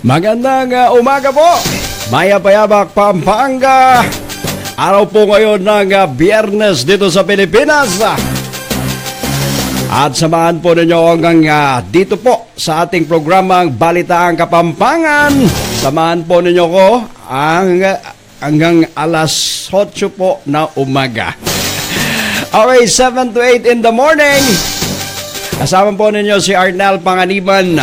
Magandang umaga po, Maya Payabak, Pampanga. Araw po ngayon ng Biyernes dito sa Pilipinas. At samahan po ninyo hanggang dito po sa ating programang Balitaang Kapampangan. Samahan po ninyo ko hanggang alas 8 po na umaga. Okay, 7 to 8 in the morning. Kasama po ninyo si Arnel Panganiban.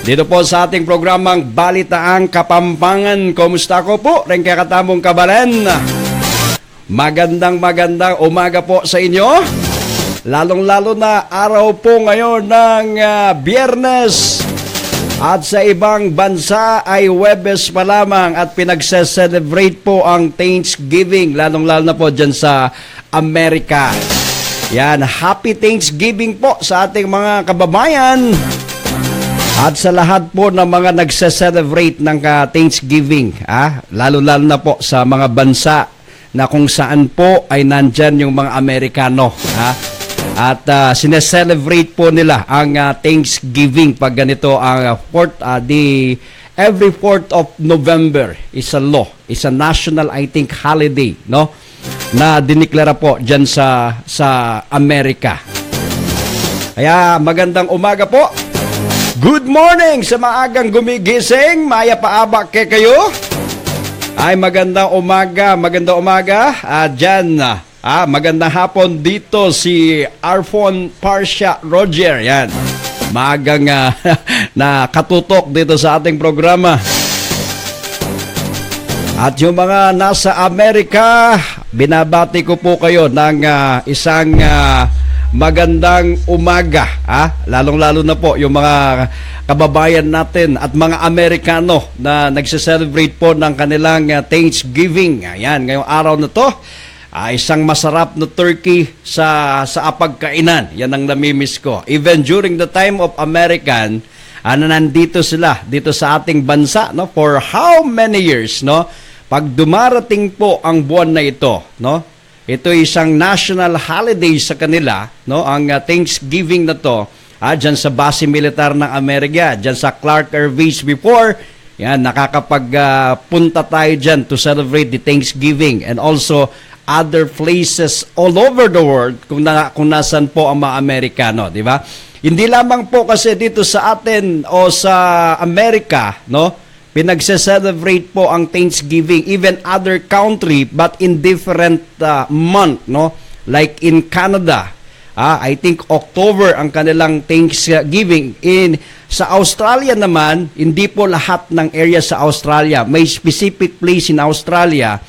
Dito po sa ating programang Balitaang Kapampangan. Kumusta ko po? Ren kaya katamong kabalen. Magandang umaga po sa inyo. Lalong-lalo na araw po ngayon ng Biyernes. At sa ibang bansa ay Huwebes pa lamang at pinagse-celebrate po ang Thanksgiving. Lalong-lalo na po dyan sa Amerika. Yan, Happy Thanksgiving po sa ating mga kababayan. At sa lahat po ng mga nagse-celebrate ng Thanksgiving, lalo-lalo na po sa mga bansa na kung saan po ay nandyan yung mga Amerikano. At sineselebrate po nila ang Thanksgiving pag ganito ang every 4th of November is a law, is a national, I think, holiday, no? Na diniklara po dyan sa Amerika. Kaya magandang umaga po. Good morning sa maagang gumigising, Maya Paabak kayo. Ay magandang umaga. Dyan, magandang hapon dito si Arfon Parsha Roger. Yan, maagang nakatutok dito sa ating programa. At yung mga nasa Amerika, binabati ko po kayo ng isang magandang umaga. Lalong-lalo na po yung mga kababayan natin at mga Amerikano na nagse-celebrate po ng kanilang Thanksgiving. Ayan, ngayong araw na to, isang masarap na turkey sa apagkainan. Yan ang namimiss ko. Even during the time of American, nandito sila dito sa ating bansa, no, for how many years, no? Pag dumarating po ang buwan na ito, no? Ito isang national holiday sa kanila, no? Ang Thanksgiving na to, dyan sa base militar ng Amerika, dyan sa Clark Air Base before, yan, nakakapagpunta tayo dyan to celebrate the Thanksgiving and also other places all over the world kung nasan po ang mga Amerikano, di ba? Hindi lamang po kasi dito sa atin o sa Amerika, no? Pinagse-celebrate po ang Thanksgiving, even other country, but in different month, no? Like in Canada, I think October ang kanilang Thanksgiving. Sa Australia naman, hindi po lahat ng area sa Australia. May specific place in Australia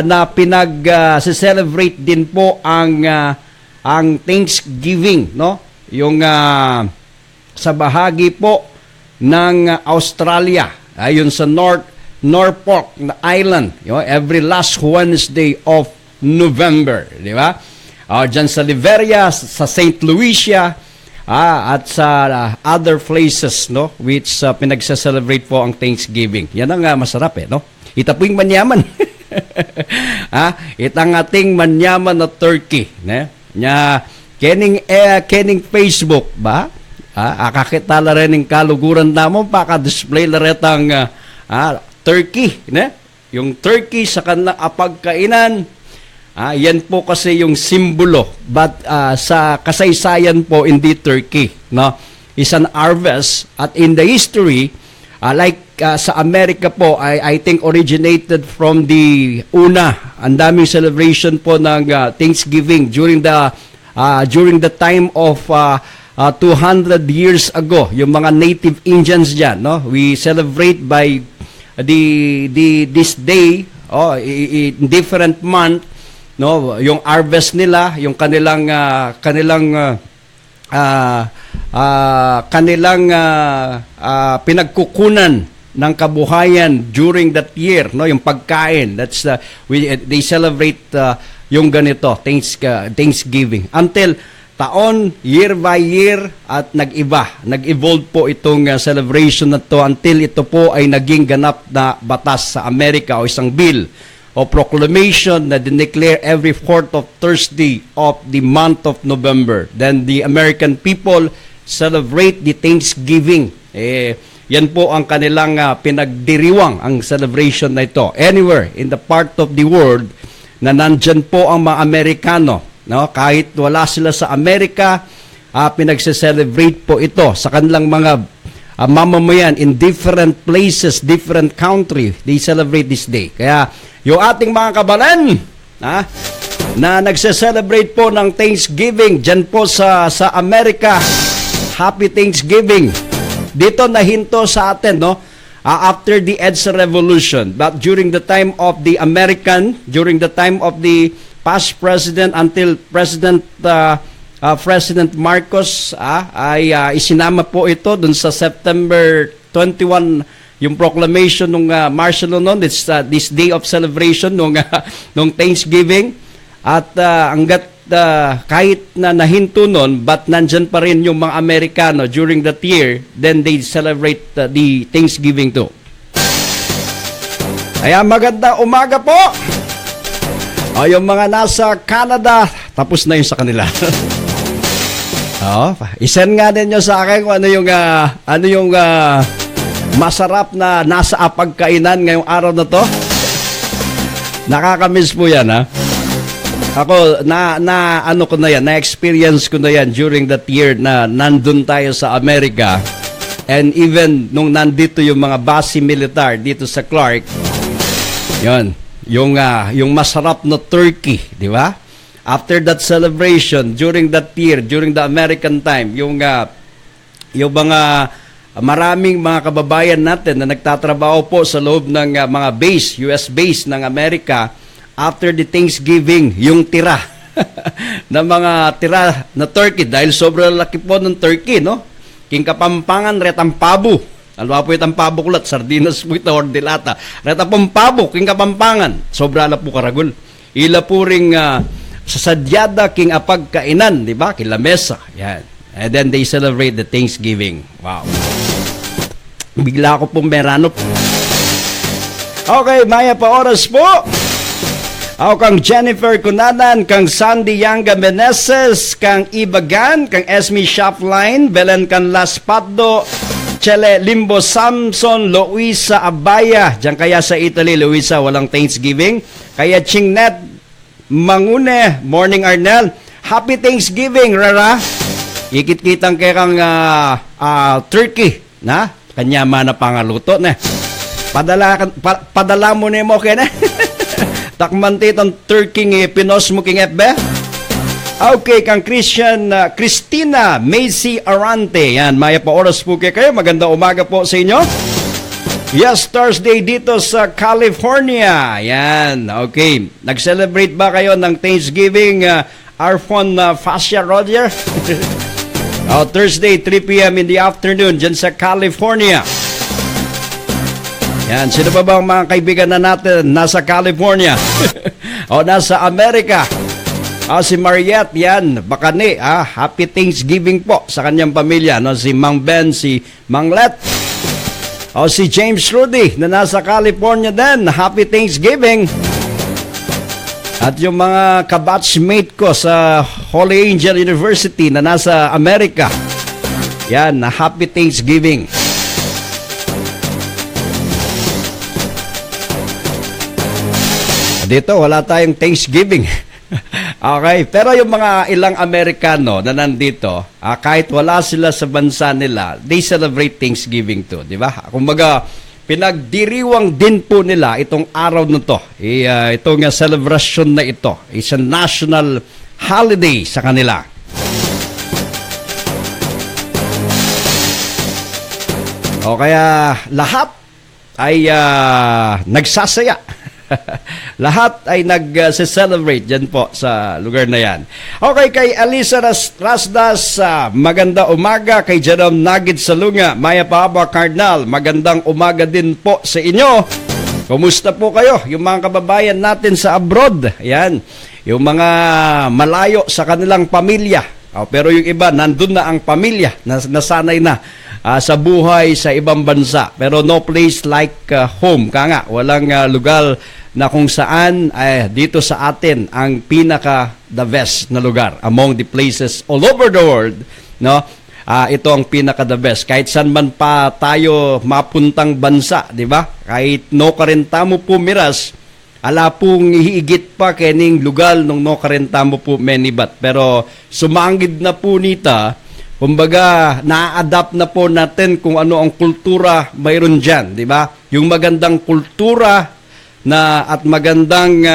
na pinag-celebrate din po ang Thanksgiving, no? Yung sa bahagi po ng Australia. Ayun sa Norfolk Island, every last Wednesday of November, di ba? Diyan sa Liberia, sa St. Lucia, at sa other places, no, which pinagse-celebrate po ang Thanksgiving. Yan ang masarap, no? Itapuing manyaman. Itang ating manyaman na turkey, ne? Nya kening Facebook ba? Akakita la rin ng kaluguran namon, display la rin ang turkey, ne? Yung turkey sa kanilang apagkainan, yan po kasi yung simbolo. But sa kasaysayan po, hindi turkey, no? Is an harvest. At in the history, sa Amerika po, I think originated from the una. Ang daming celebration po ng Thanksgiving during the time of 200 years ago, yung mga native Indians dyan, no? We celebrate by this day, in different month, no? Yung harvest nila, yung kanilang pinagkukunan ng kabuhayan during that year, no? Yung pagkain, they celebrate yung ganito, Thanksgiving. Until taon, year by year, at nag-evolve po itong celebration na to until ito po ay naging ganap na batas sa Amerika o isang bill o proclamation na dineclare every 4th of Thursday of the month of November. Then the American people celebrate the Thanksgiving. Yan po ang kanilang pinagdiriwang ang celebration na ito. Anywhere in the part of the world na nandyan po ang mga Amerikano, no? Kahit wala sila sa Amerika, pinagse-celebrate po ito sa kanilang mga mamamayan in different places, different country. They celebrate this day. Kaya yung ating mga kabalan, na nagse-celebrate po ng Thanksgiving dyan po sa Amerika, Happy Thanksgiving. Dito nahinto sa atin, no? After the EDSA Revolution, but during the time of the during the time of the past president until President Marcos, ay isinama po ito dun sa September 21, yung proclamation ng martial law noon. It's this day of celebration nung Thanksgiving. At kahit na nahinto nun, but nandyan pa rin yung mga Amerikano during that year, then they celebrate the Thanksgiving too. Kaya magandang umaga po! Yung mga nasa Canada, tapos na yun sa kanila. Isend nga ninyo sa akin kung ano yung masarap na nasa pagkainan ngayong araw na to. Nakakamiss po yan, ha? Ako, na-experience ko na yan during that year na nandun tayo sa Amerika. And even nung nandito yung mga base militar dito sa Clark, yung masarap na turkey, di ba? After that celebration, during that year, during the American time, yung mga maraming mga kababayan natin na nagtatrabaho po sa loob ng mga base, US base ng Amerika, after the Thanksgiving, yung tira na mga tira na turkey, dahil sobrang laki po ng turkey, no? King Kapampangan, retang pabo. Alwa po itang pabo kulat, sardinas po ito, or dilata. Retang pabo, King Kapampangan. Sobra na po karagol. Ila po ring sa sadyada king apagkainan, di ba? Kilamesa. Yan. And then they celebrate the Thanksgiving. Wow. Bigla ko pong merano. Okay, Maya pa oras po. Kang Jennifer Cunanan, kang Sandy Yanga Meneses, kang Ibagan, kang Esme Shopline, Belen Canlas Patdo, Chele Limbo Samson, Luisa Abaya, diyan kaya sa Italy, Luisa, walang Thanksgiving. Kaya Chingnet Mangune, Morning Arnel, Happy Thanksgiving, Rara. Ikit-kitang kaya kang turkey, na? Kanya man na pangaluto, na. Padala mo na mo, kaya na. Takman titong turkey pinos mo king FB. Okay, kang Christina Macy Arante. Yan, maya pa oras po kayo. Maganda umaga po sa inyo. Yes, Thursday dito sa California. Yan, okay. Nag-celebrate ba kayo ng Thanksgiving, Arfon Fascia Roger? Thursday, 3 p.m. in the afternoon dyan sa California. Yan, sino ba bang mga kaibigan na natin nasa California o nasa Amerika? Si Mariette, yan, Bakani, Happy Thanksgiving po sa kanyang pamilya. No? Si Mang Ben, si Mang Let, si James Rudy na nasa California din, Happy Thanksgiving. At yung mga kabatchmate ko sa Holy Angel University na nasa Amerika, yan, Happy Thanksgiving. Dito, wala tayong Thanksgiving. Okay, pero yung mga ilang Amerikano na nandito, kahit wala sila sa bansa nila, they celebrate Thanksgiving too, di ba? Kumbaga, pinagdiriwang din po nila itong araw na to. Itong celebration na ito. It's a national holiday sa kanila. O kaya lahat ay nagsasaya. Lahat ay nag-celebrate dyan po sa lugar na yan. Okay, kay Alisa Rasdas, maganda umaga. Kay Jerome Nagid Salunga, Maya Pahaba Cardinal, magandang umaga din po sa inyo. Kumusta po kayo? Yung mga kababayan natin sa abroad, yan, yung mga malayo sa kanilang pamilya. Pero yung iba, nandun na ang pamilya, nasanay na sa buhay sa ibang bansa. Pero no place like home. Kaya nga, walang lugar na kung saan dito sa atin ang pinaka the best na lugar among the places all over the world, no? ito ang pinaka-the best. Kahit saan man pa tayo mapuntang bansa, di ba? Kahit no karentamo po miras, ala pong higit pa kening lugal nung no karentamo po menibat. Pero sumangid na po nita, kumbaga na-adapt na po natin kung ano ang kultura mayroon dyan, di ba? Yung magandang kultura na at magandang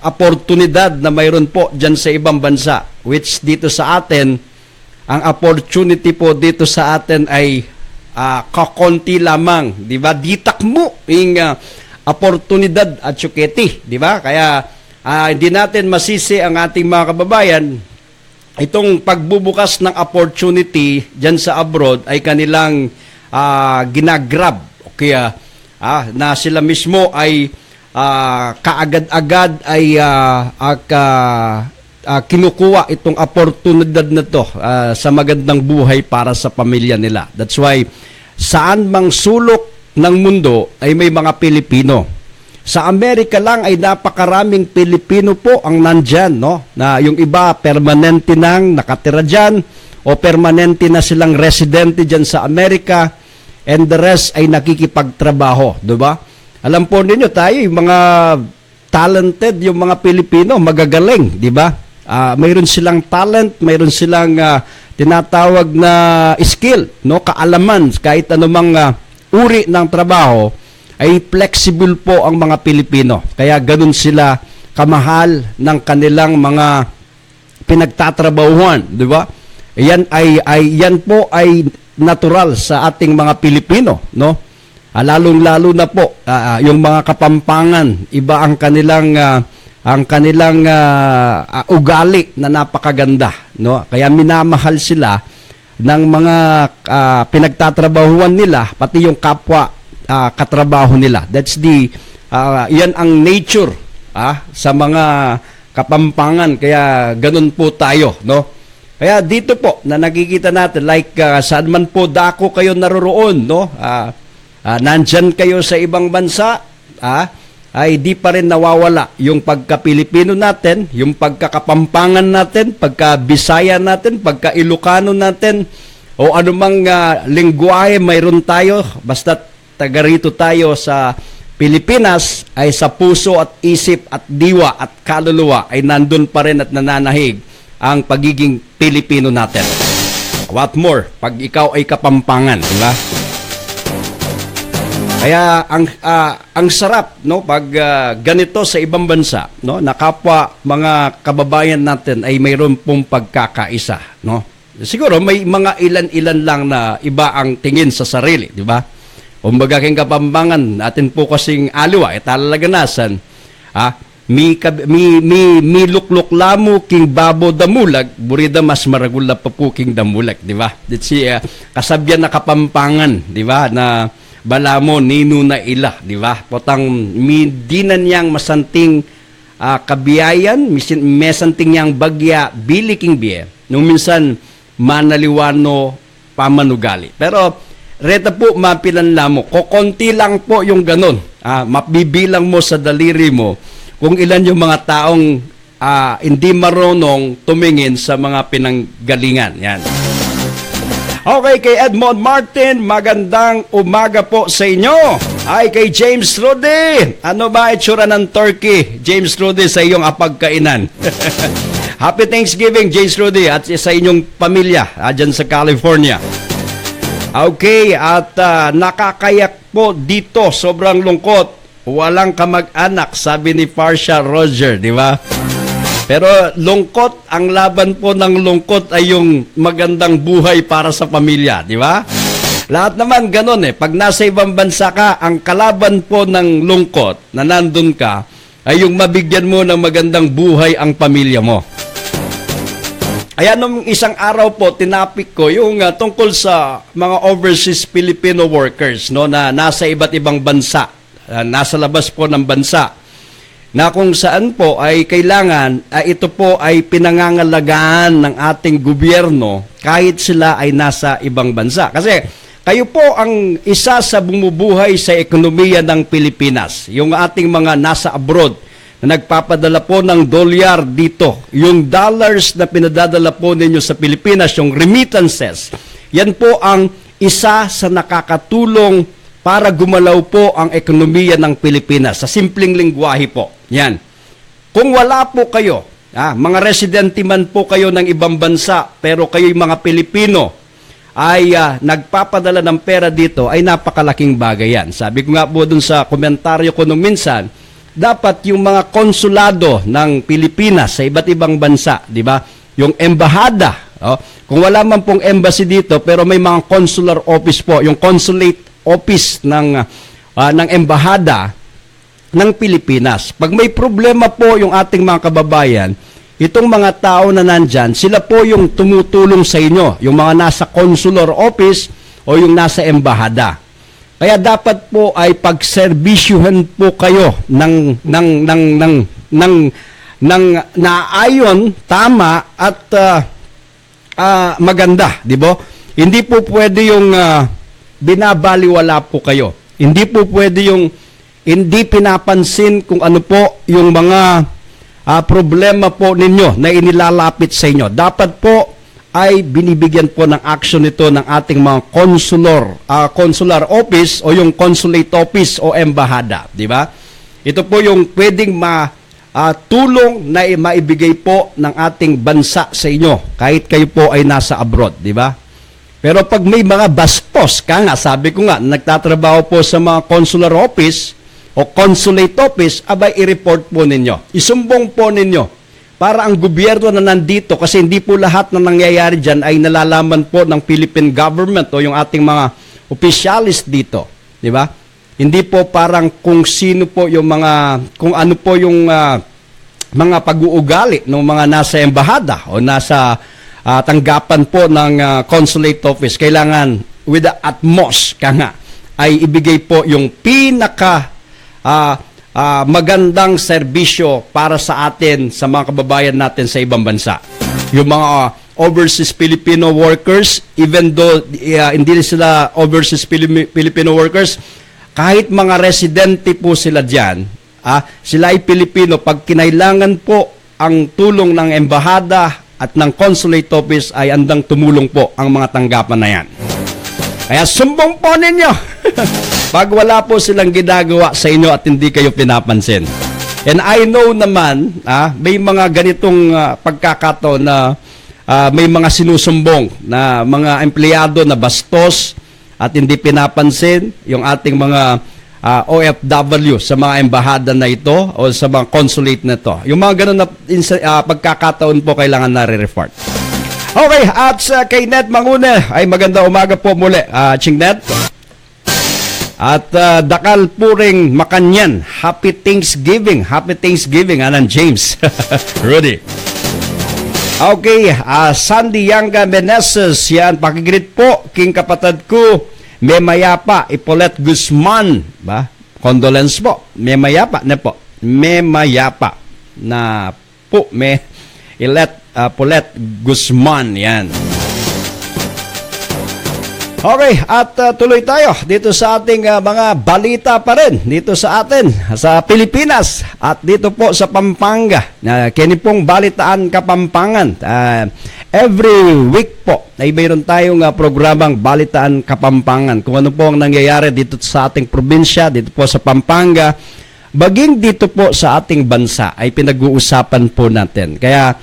oportunidad na mayroon po dyan sa ibang bansa, which dito sa atin, ang opportunity po dito sa atin ay kakonti lamang, di ba? Ditak mo yung oportunidad at syuketi, di ba? Kaya hindi natin masisi ang ating mga kababayan, itong pagbubukas ng opportunity dyan sa abroad ay kanilang ginagrab. Kaya na sila mismo ay kaagad-agad ay kinukuha itong oportunidad na to sa magandang buhay para sa pamilya nila. That's why saan mang sulok ng mundo ay may mga Pilipino. Sa Amerika lang ay napakaraming Pilipino po ang nandyan, no? Na yung iba permanente nang nakatira dyan o permanente na silang residente dyan sa Amerika, and the rest ay nakikipagtrabaho, diba? Alam po ninyo tayo, yung mga talented, yung mga Pilipino, magagaling, diba? Mayroon silang talent, mayroon silang tinatawag na skill, no, kaalaman, kahit anumang uri ng trabaho, ay flexible po ang mga Pilipino. Kaya ganun sila kamahal ng kanilang mga pinagtatrabahuan, di ba? Yan po ay natural sa ating mga Pilipino, no? Lalong-lalo na po yung mga Kapampangan, iba ang kanilang ugali na napakaganda, no? Kaya minamahal sila ng mga pinagtatrabahuan nila, pati yung kapwa katrabaho nila. That's yan ang nature sa mga Kapampangan. Kaya ganun po tayo, no? Kaya dito po na nakikita natin, like saan man po dako kayo naroroon, no? Nandyan kayo sa ibang bansa, ay di pa rin nawawala yung pagka-Pilipino natin, yung pagkakapampangan natin, pagka-Bisaya natin, pagka-Ilocano natin, o anumang lingwahe mayroon tayo, basta taga rito tayo sa Pilipinas, ay sa puso at isip at diwa at kaluluwa ay nandun pa rin at nananahig ang pagiging Pilipino natin. What more, pag ikaw ay kapampangan, di ba? Kaya ang sarap, no, pag ganito sa ibang bansa, no, na kapwa mga kababayan natin ay mayroon pong pagkakaisa, no. Siguro may mga ilan-ilan lang na iba ang tingin sa sarili, di ba? Kumbaga king Kapampangan natin po kasing aliwa talaganasan, mi lukluk lamo king babo damulag, burida mas maragula pa po king damulag, di ba? That's kasabyan na Kapampangan, di ba, na bala mo nino na ila, di ba? Potang dinan niyang masanting kabiyayan, mesanting niyang bagya biliking biye. Nung minsan manaliwano pamanugali. Pero reta po mapilan lamo, kokonti lang po yung ganun. Mabibilang mo sa daliri mo kung ilan yung mga taong hindi marunong tumingin sa mga pinanggalingan. Yan. Okay, kay Edmond Martin, magandang umaga po sa inyo. Ay, kay James Rudy, ano ba itsura ng turkey, James Rudy, sa iyong apagkainan? Happy Thanksgiving, James Rudy, at sa inyong pamilya dyan sa California. Okay, at nakakayak po dito, sobrang lungkot. Walang kamag-anak, sabi ni Farsha Roger, di ba? Pero lungkot, ang laban po ng lungkot ay yung magandang buhay para sa pamilya, di ba? Lahat naman ganun Pag nasa ibang bansa ka, ang kalaban po ng lungkot na nandun ka ay yung mabigyan mo ng magandang buhay ang pamilya mo. Kaya nung isang araw po, tinapik ko yung tungkol sa mga overseas Filipino workers, no, na nasa iba't ibang bansa, nasa labas po ng bansa, na kung saan po ay kailangan ito po ay pinangangalagaan ng ating gobyerno kahit sila ay nasa ibang bansa. Kasi kayo po ang isa sa bumubuhay sa ekonomiya ng Pilipinas. Yung ating mga nasa abroad na nagpapadala po ng dolyar dito. Yung dollars na pinadadala po ninyo sa Pilipinas, yung remittances, yan po ang isa sa nakakatulong para gumalaw po ang ekonomiya ng Pilipinas. Sa simpleng lingwahe po. Yan. Kung wala po kayo, mga residente man po kayo ng ibang bansa, pero kayo'y mga Pilipino, ay nagpapadala ng pera dito, ay napakalaking bagay yan. Sabi ko nga po dun sa komentaryo ko nung minsan, dapat yung mga konsulado ng Pilipinas sa iba't ibang bansa, di ba? Yung embahada, kung wala man pong embassy dito, pero may mga consular office po, yung consulate office ng embahada ng Pilipinas. Pag may problema po yung ating mga kababayan, itong mga tao na nandyan, sila po yung tumutulong sa inyo, yung mga nasa consular office o yung nasa embahada. Kaya dapat po ay pagserbisyuhan po kayo ng naayon, tama at maganda, di ba? Hindi po pwede yung binabaliwala po kayo. Hindi po pwede yung hindi pinapansin kung ano po yung mga problema po ninyo na inilalapit sa inyo. Dapat po ay binibigyan po ng action ito ng ating mga consular office o yung consulate office o embahada, di ba? Ito po yung pwedeng tulong na maibigay po ng ating bansa sa inyo kahit kayo po ay nasa abroad, di ba? Pero pag may mga bastos, sabi ko nga, nagtatrabaho po sa mga consular office o consulate office, abay i-report po ninyo. Isumbong po ninyo. Para ang gobyerno na nandito, kasi hindi po lahat na nangyayari dyan ay nalalaman po ng Philippine government o yung ating mga officialis dito. Di ba? Hindi po parang kung sino po yung kung ano po yung mga pag-uugali ng mga nasa embahada o nasa tanggapan po ng consulate office. Kailangan with the utmost, ay ibigay po yung pinaka magandang serbisyo para sa atin, sa mga kababayan natin sa ibang bansa. Yung mga overseas Filipino workers, even though hindi sila overseas Filipino workers, kahit mga residente po sila dyan, sila ay Pilipino, pag kinailangan po ang tulong ng embahada at ng consulate office ay andang tumulong po ang mga tanggapan na yan. Kaya sumbong po ninyo pag wala po silang ginagawa sa inyo at hindi kayo pinapansin. And I know naman, may mga ganitong pagkakataon na may mga sinusumbong na mga empleyado na bastos at hindi pinapansin yung ating mga OFW sa mga embahada na ito o sa mga consulate na ito. Yung mga ganun na pagkakataon po kailangan nare-report. Okay, at kay Ned Mangune, ay maganda umaga po muli, Ching Ned. At Dakal Puring Makanyan, Happy Thanksgiving. Happy Thanksgiving, Anan James. Rudy. Okay, Sandy Yanga Meneses, yan, pakigreet po, king kapatid ko, Memayapa, Ipolet Guzman, ba? Condolence po, Memayapa, na po, Memayapa, na po, Polet Guzman, yan. Okay, at tuloy tayo dito sa ating mga balita pa rin dito sa atin, sa Pilipinas at dito po sa Pampanga. Kini pong Balitaan Kapampangan. Every week po ay mayroon tayong programang Balitaan Kapampangan. Kung ano po ang nangyayari dito sa ating probinsya, dito po sa Pampanga, baging dito po sa ating bansa ay pinag-uusapan po natin. Kaya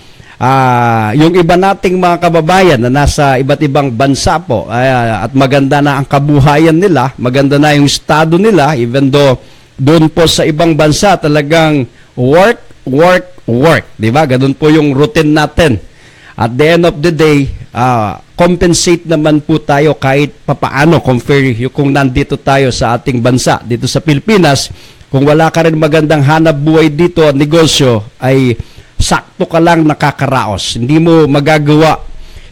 yung iba nating mga kababayan na nasa iba't ibang bansa po at maganda na ang kabuhayan nila, maganda na yung estado nila, even though doon po sa ibang bansa talagang work, di ba? Ganun po yung routine natin. At the end of the day, compensate naman po tayo kahit papaano compare kung nandito tayo sa ating bansa, dito sa Pilipinas. Kung wala ka rin magandang hanap buhay dito at negosyo, ay sakto ka lang nakakaraos. Hindi mo magagawa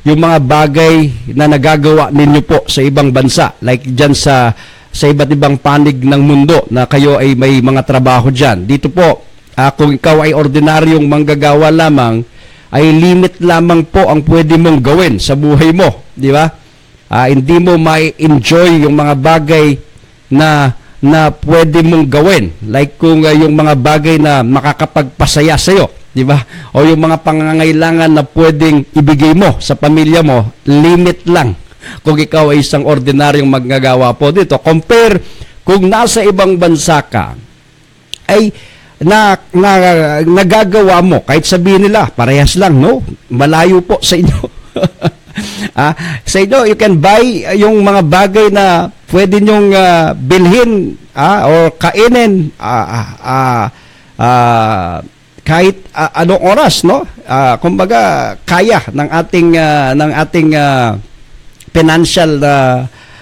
yung mga bagay na nagagawa ninyo po sa ibang bansa. Like dyan sa iba't ibang panig ng mundo na kayo ay may mga trabaho dyan. Dito po, kung ikaw ay ordinaryong manggagawa lamang, ay limit lamang po ang pwede mong gawin sa buhay mo. Di ba? Hindi mo mai-enjoy yung mga bagay na na pwede mong gawin. Like kung yung mga bagay na makakapagpasaya sa iyo, di ba? O yung mga pangangailangan na pwedeng ibigay mo sa pamilya mo, limit lang kung ikaw ay isang ordinaryong maggagawa po dito. Compare kung nasa ibang bansa ka, ay nagagawa mo, kahit sabihin nila, parehas lang, no? Malayo po sa inyo. Sa inyo, you can buy yung mga bagay na pwede nyong bilhin o kainin kahit anong oras, no? Kumbaga, kaya ng ating financial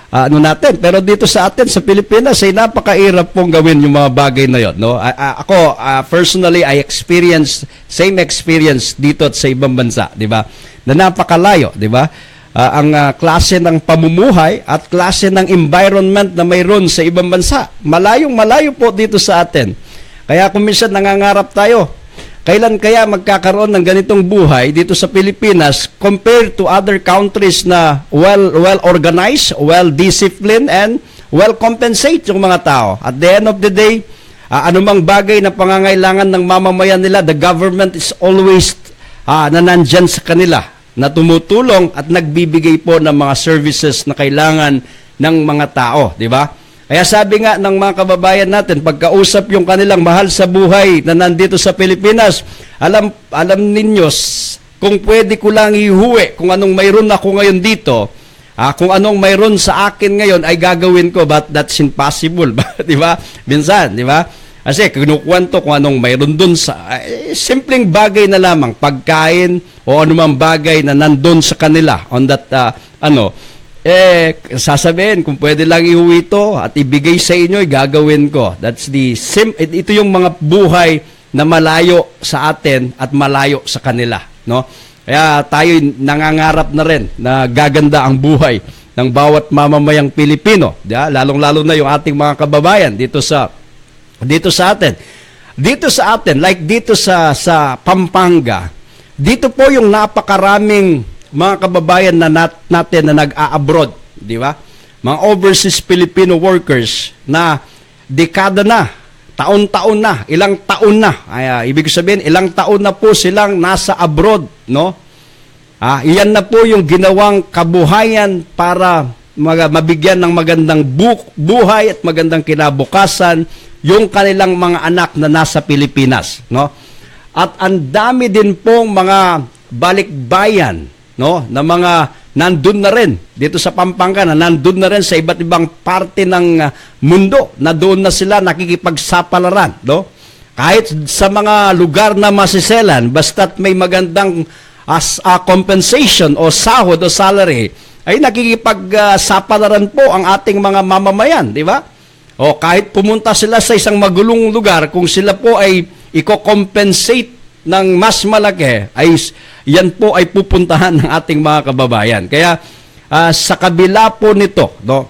natin. Pero dito sa atin, sa Pilipinas, ay napakairap pong gawin yung mga bagay na yon, no? Ako, personally, I experienced, same experience dito at sa ibang bansa, di ba? Na napakalayo, di ba? Ang klase ng pamumuhay at klase ng environment na mayroon sa ibang bansa. Malayong-malayo po dito sa atin. Kaya kung minsan nangangarap tayo, kailan kaya magkakaroon ng ganitong buhay dito sa Pilipinas compared to other countries na well-organized, well-disciplined, and well-compensate yung mga tao. At the end of the day, anumang bagay na pangangailangan ng mamamayan nila, the government is always na nandyan sa kanila, na tumutulong at nagbibigay po ng mga services na kailangan ng mga tao, di ba? Kaya sabi nga ng mga kababayan natin, pagkausap yung kanilang mahal sa buhay na nandito sa Pilipinas, alam ninyo, kung pwede ko lang ihuwi, kung anong mayroon ako ngayon dito, kung anong mayroon sa akin ngayon ay gagawin ko, but that's impossible, di ba? Minsan, di ba? Kasi kinukwento kung anong mayroon dun sa, simpleng bagay na lamang, pagkain o anumang bagay na nandun sa kanila, on that, sasabihin, kung pwede lang iuwi ito at ibigay sa inyo, gagawin ko. That's ito yung mga buhay na malayo sa atin at malayo sa kanila, no? Kaya tayo nangangarap na rin na gaganda ang buhay ng bawat mamamayang Pilipino, lalong-lalo na yung ating mga kababayan dito sa atin. Dito sa atin, like dito sa Pampanga, dito po yung napakaraming mga kababayan natin na nag-a-abroad, di ba? Mga overseas Filipino workers na dekada na, taon-taon na, ilang taon na. Ibig sabihin, ilang taon na po silang nasa abroad, no? Iyan na po yung ginawang kabuhayan para mabigyan ng magandang buhay at magandang kinabukasan yung kanilang mga anak na nasa Pilipinas, no? At ang dami din pong mga balikbayan, no, na mga nandun na rin dito sa Pampanga, na nandun na rin sa iba't ibang parte ng mundo, na doon na sila nakikipagsapalaran, no? Kahit sa mga lugar na masiselan, basta't may magandang compensation o sahod o salary, ay nakikipagsapalaran po ang ating mga mamamayan, di ba? O kahit pumunta sila sa isang magulong lugar, kung sila po ay i-compensate ng mas malaki, ay yan po ay pupuntahan ng ating mga kababayan. Kaya sa kabila po nito, no,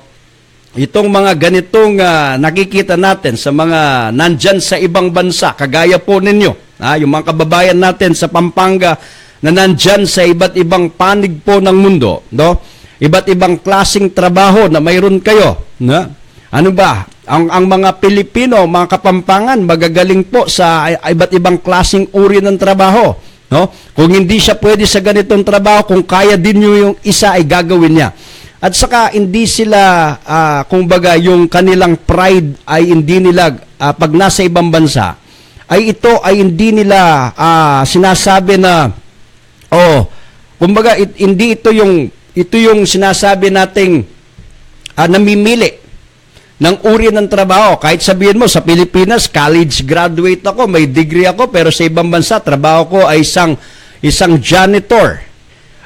itong mga ganitong nakikita natin sa mga nandyan sa ibang bansa, kagaya po ninyo, yung mga kababayan natin sa Pampanga na nandyan sa iba't ibang panig po ng mundo, no, iba't ibang klaseng trabaho na mayroon kayo, no? Ano ba? Ang mga Pilipino, mga Kapampangan, magagaling po sa iba't ibang klaseng uri ng trabaho, no? Kung hindi siya pwede sa ganitong trabaho, kung kaya din nyo yung isa, ay gagawin niya. At saka hindi sila, kumbaga, yung kanilang pride ay hindi nila, pag nasa ibang bansa, ay ito ay hindi nila sinasabi na, kumbaga, hindi ito yung sinasabi nating namimili ng uri ng trabaho. Kahit sabihin mo, sa Pilipinas, college graduate ako, may degree ako, pero sa ibang bansa, trabaho ko ay isang janitor,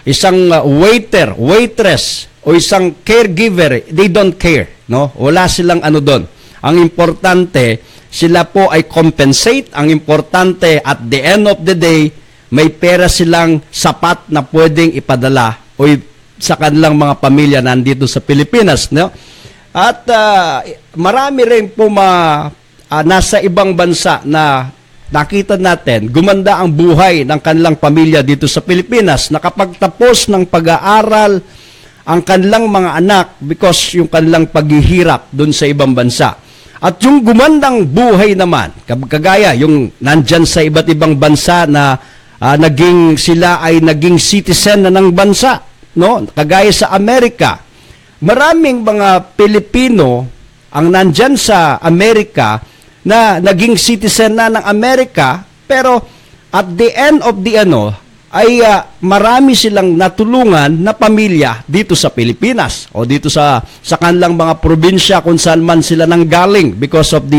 isang waiter, waitress, o isang caregiver. They don't care, no? Wala silang ano doon. Ang importante, sila po ay compensate. Ang importante, at the end of the day, may pera silang sapat na pwedeng ipadala o sa kanilang mga pamilya nandito sa Pilipinas, no? At marami rin po nasa ibang bansa na nakita natin, gumanda ang buhay ng kanilang pamilya dito sa Pilipinas. Nakapagtapos ng pag-aaral ang kanilang mga anak because yung kanilang paghihirap doon sa ibang bansa. At yung gumandang buhay naman, kagaya yung nandyan sa iba't ibang bansa na sila ay naging citizen na ng bansa, no? Kagaya sa Amerika, maraming mga Pilipino ang nandyan sa Amerika na naging citizen na ng Amerika, pero at the end of the ay marami silang natulungan na pamilya dito sa Pilipinas o dito sa kanilang mga probinsya kung saan man sila nanggaling because of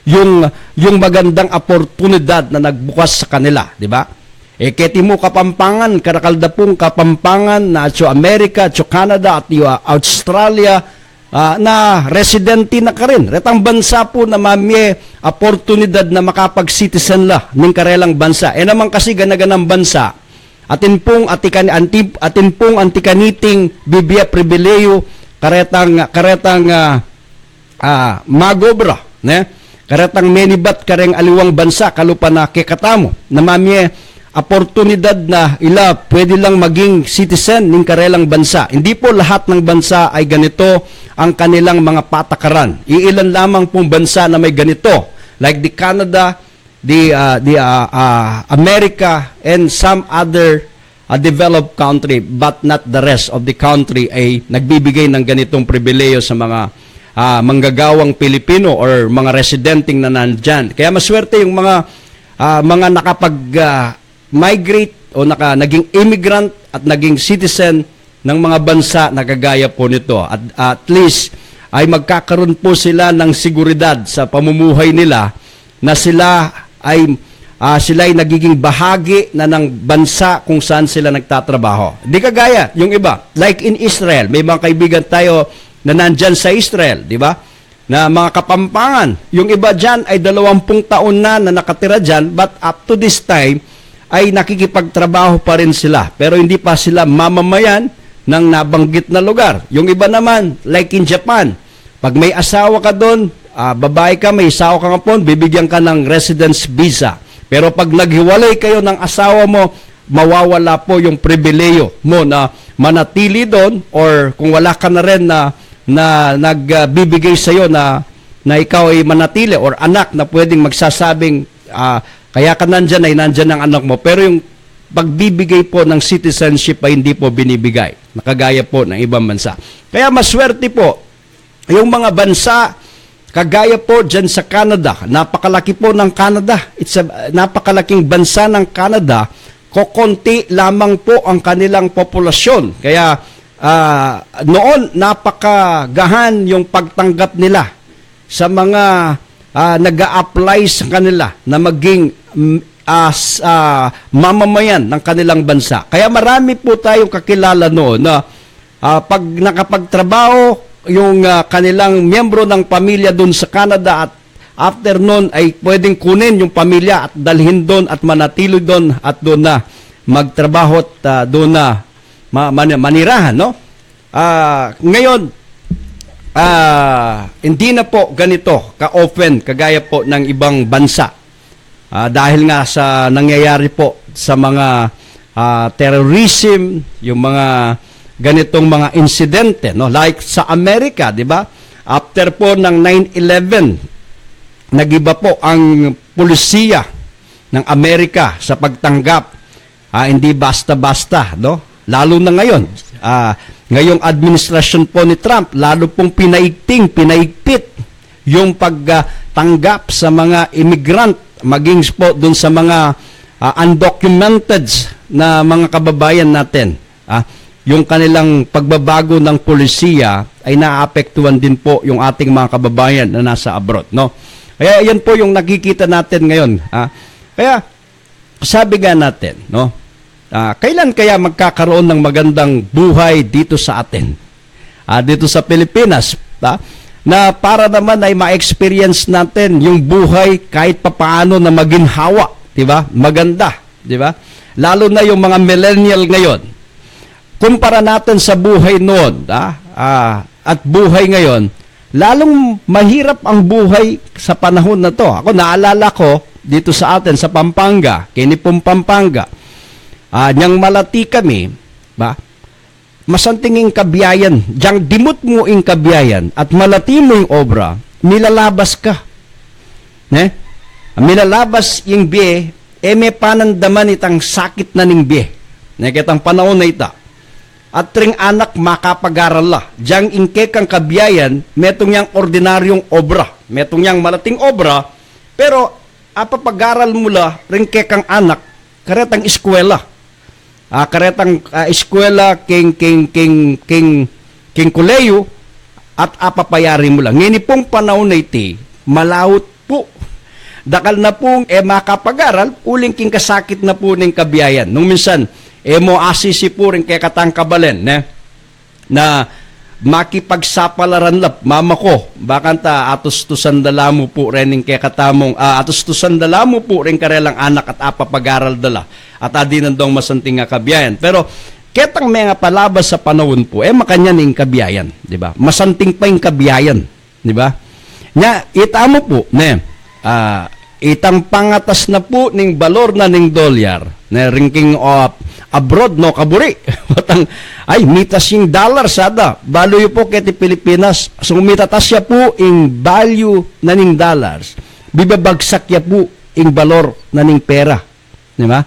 yung magandang oportunidad na nagbukas sa kanila, di ba? Keti mo Kapampangan, karakaldapong Kapampangan na sa Amerika, sa Canada at Australia na residente na ka rin. Retang bansa po na mamye oportunidad na makapag-citizen la ng karelang bansa. Naman kasi ganaganang bansa, atin pong antikaniting bibiya pribileyo karetang magobra, ne? Karetang menibat kareng aliwang bansa kalupa na kekatamo na mamye oportunidad na ila pwede lang maging citizen ng karelang bansa. Hindi po lahat ng bansa ay ganito ang kanilang mga patakaran. Iilan lamang pong bansa na may ganito, like the Canada, the America, and some other developed country, but not the rest of the country ay nagbibigay ng ganitong pribileyo sa mga manggagawang Pilipino or mga residenteng na nandyan. Kaya maswerte yung mga nakapag-migrate o naging immigrant at naging citizen ng mga bansa na kagaya po nito. At least ay magkakaroon po sila ng seguridad sa pamumuhay nila na sila ay nagiging bahagi na ng bansa kung saan sila nagtatrabaho. Di kagaya yung iba, like in Israel, may mga kaibigan tayo na nandyan sa Israel, di ba? Na mga Kapampangan. Yung iba dyan ay 20 taon na nakatira dyan, but up to this time ay nakikipagtrabaho pa rin sila. Pero hindi pa sila mamamayan ng nabanggit na lugar. Yung iba naman, like in Japan, pag may asawa ka doon, babae ka, may asawa ka nga po, bibigyan ka ng residence visa. Pero pag naghiwalay kayo ng asawa mo, mawawala po yung pribileyo mo na manatili doon, or kung wala ka na rin na nagbibigay sa iyo na ikaw ay manatili, or anak na pwedeng magsasabing kaya ka nandyan ang anak mo, pero yung pagbibigay po ng citizenship ay hindi po binibigay, nakagaya po ng ibang bansa. Kaya maswerte po yung mga bansa kagaya po dyan sa Canada. Napakalaki po ng Canada. It's napakalaking bansa ng Canada. Kokonti lamang po ang kanilang populasyon. Kaya noon napakagahan yung pagtanggap nila sa mga nag-a-apply sa kanila na maging mamamayan ng kanilang bansa. Kaya marami po tayong kakilala noon na pag nakapagtrabaho yung kanilang miyembro ng pamilya doon sa Canada, at after noon ay pwedeng kunin yung pamilya at dalhin doon at manatili doon at doon na magtrabaho at doon na manirahan, no? Ngayon, hindi na po ganito ka-open kagaya po ng ibang bansa. Dahil nga sa nangyayari po sa mga terrorism, yung mga ganitong mga insidente, no? Like sa Amerika, di ba? After po ng 9/11, nagiba po ang pulisiya ng Amerika sa pagtanggap. Hindi basta-basta, no? Lalo na ngayon. Ngayong administrasyon po ni Trump, lalo pong pinaigpit yung pagtanggap sa mga immigrant, maging po dun sa mga undocumented na mga kababayan natin. Yung kanilang pagbabago ng polisiya ay naaapektuhan din po yung ating mga kababayan na nasa abroad, no? Kaya yan po yung nakikita natin ngayon. Kaya sabi nga natin, no? Kailan kaya magkakaroon ng magandang buhay dito sa atin? Dito sa Pilipinas, na para naman ay ma-experience natin yung buhay kahit papaano na maginhawa, di ba? Maganda, di ba? Lalo na yung mga millennial ngayon. Kumpara natin sa buhay noon at buhay ngayon, lalong mahirap ang buhay sa panahon na to. Ako, naalala ko dito sa atin sa Pampanga, Kinipong Pampanga, niyang malati kami, ba? Masantinging kabiyayan, diyang dimut mo ing kabiyayan at malati mo yung obra, nilalabas ka. Milalabas yung biye, may panandaman itang sakit na ning biye. Kitang panahon na ita. At ring anak makapag-aral la. Diyang ingke kang kabiyayan, metong yang ordinaryong obra. Metong yang malating obra, pero apapag-aral mula ring ke kang anak, karetang eskwela. Karetang eskwela king kuleyo, at apapayari mo lang. Ngayon pong panahon na iti, malawot po. Dakal na pong makapag-aral, uling king kasakit na po ng kabiyayan. Nung minsan, mo asisi po rin kay katangkabalen, na makipagsapalaran lap, mama ko, bakanta atos to sandalamo po rin kay katamong, atos to sandalamo po rin karelang anak at apapag-aral dala, at adi nandong masanting nga kabiyayan. Pero, ketang mga palabas sa panahon po, makanya ning kabiyayan, di ba? Masanting pa yung kabiyayan, di ba? Nya, itamo po, itang pangatas na po ning balor na ning dolyar, na ranking abroad, no, kaburi. Ay, mitas yung dollar sada. Value po kiti Pilipinas. So, mitatas siya po yung value na ning dollars. Bibabagsak ya po yung balor na ning pera. Di ba?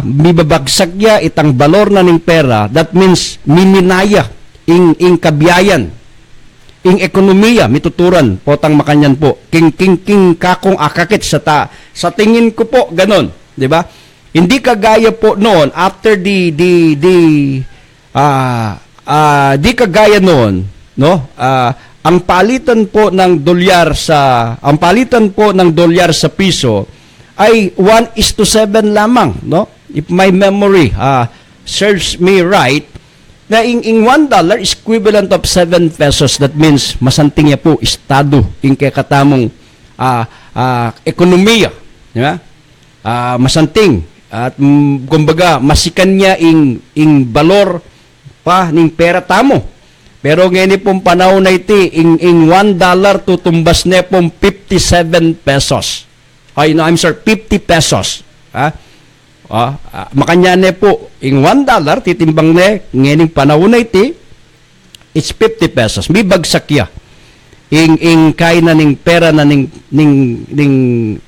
Bibabagsak ya itang balor na ning pera. That means, miminaya ing kabiyayan. Ing ekonomiya, mituturan, potang makanyan po. King kakong akakit sa tingin ko po, ganon. Di ba? Hindi kagaya po noon after di kagaya noon, no? Ang palitan po ng dolyar sa piso ay 1:7 lamang, no? If my memory serves me right, na in $1 is equivalent of 7 pesos. That means masanting niya po estado in kay katamong ekonomiya, di ba? Masanting. At kumbaga masikan niya ing balor pa ning pera tamo. Pero ngayon pong panahon na iti ing $1 tutumbas na pong 57 pesos. I'm sorry, 50 pesos. Makanya na po ing $1 titimbang na ngayon panahon na iti it's 50 pesos. May bagsak ya. Ing kay na ning pera na ning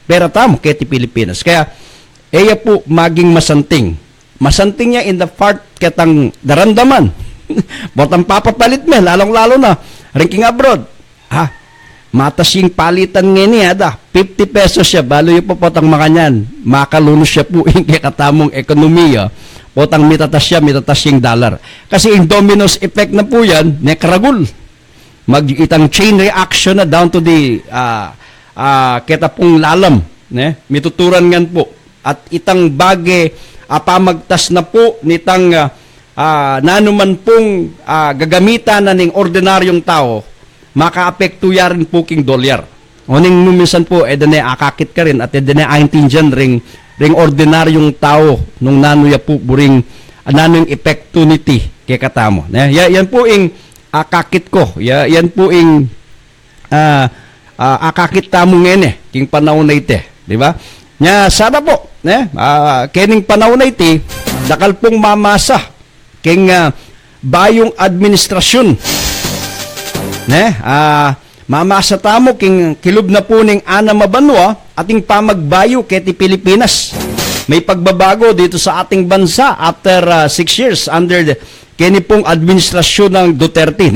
pera tamo kay ti Pilipinas. Kaya po maging masanting. Masanting niya in the part ketang darandaman. Botang papapalit me, lalong-lalo na. Ranking abroad. Matas yung palitan ngayon niya, 50 pesos siya, balo yung potang makanyan. Makalunos siya po yung katamong ekonomiya. Potang mitatas yung dollar. Kasi yung dominoes effect na po yan, nekragul. Itang chain reaction na down to the ketapong lalam. Mituturan ngan po. At itang bagay pamagtas na po nitang nanuman pong gagamitan na ning ordinaryong tao, makaapekto ya rin po king dolyar. Uning minsan po, dane akakit ka rin at dane aintindihan ring ordinaryong tao nung nanoya po buring nanong epekto niti kay katamo. Yan po ing akakit ko. Yan po ing akakit tamo ngene king panahon na ite. Di ba? Nya sada po, kening panahon na iti, dakal pong mamasa king bayong administrasyon. Mamasa tamo king kilub na po ning ana mabanwa ating pamagbayo keti Pilipinas. May pagbabago dito sa ating bansa after 6 years under kini pong administrasyon ng Duterte.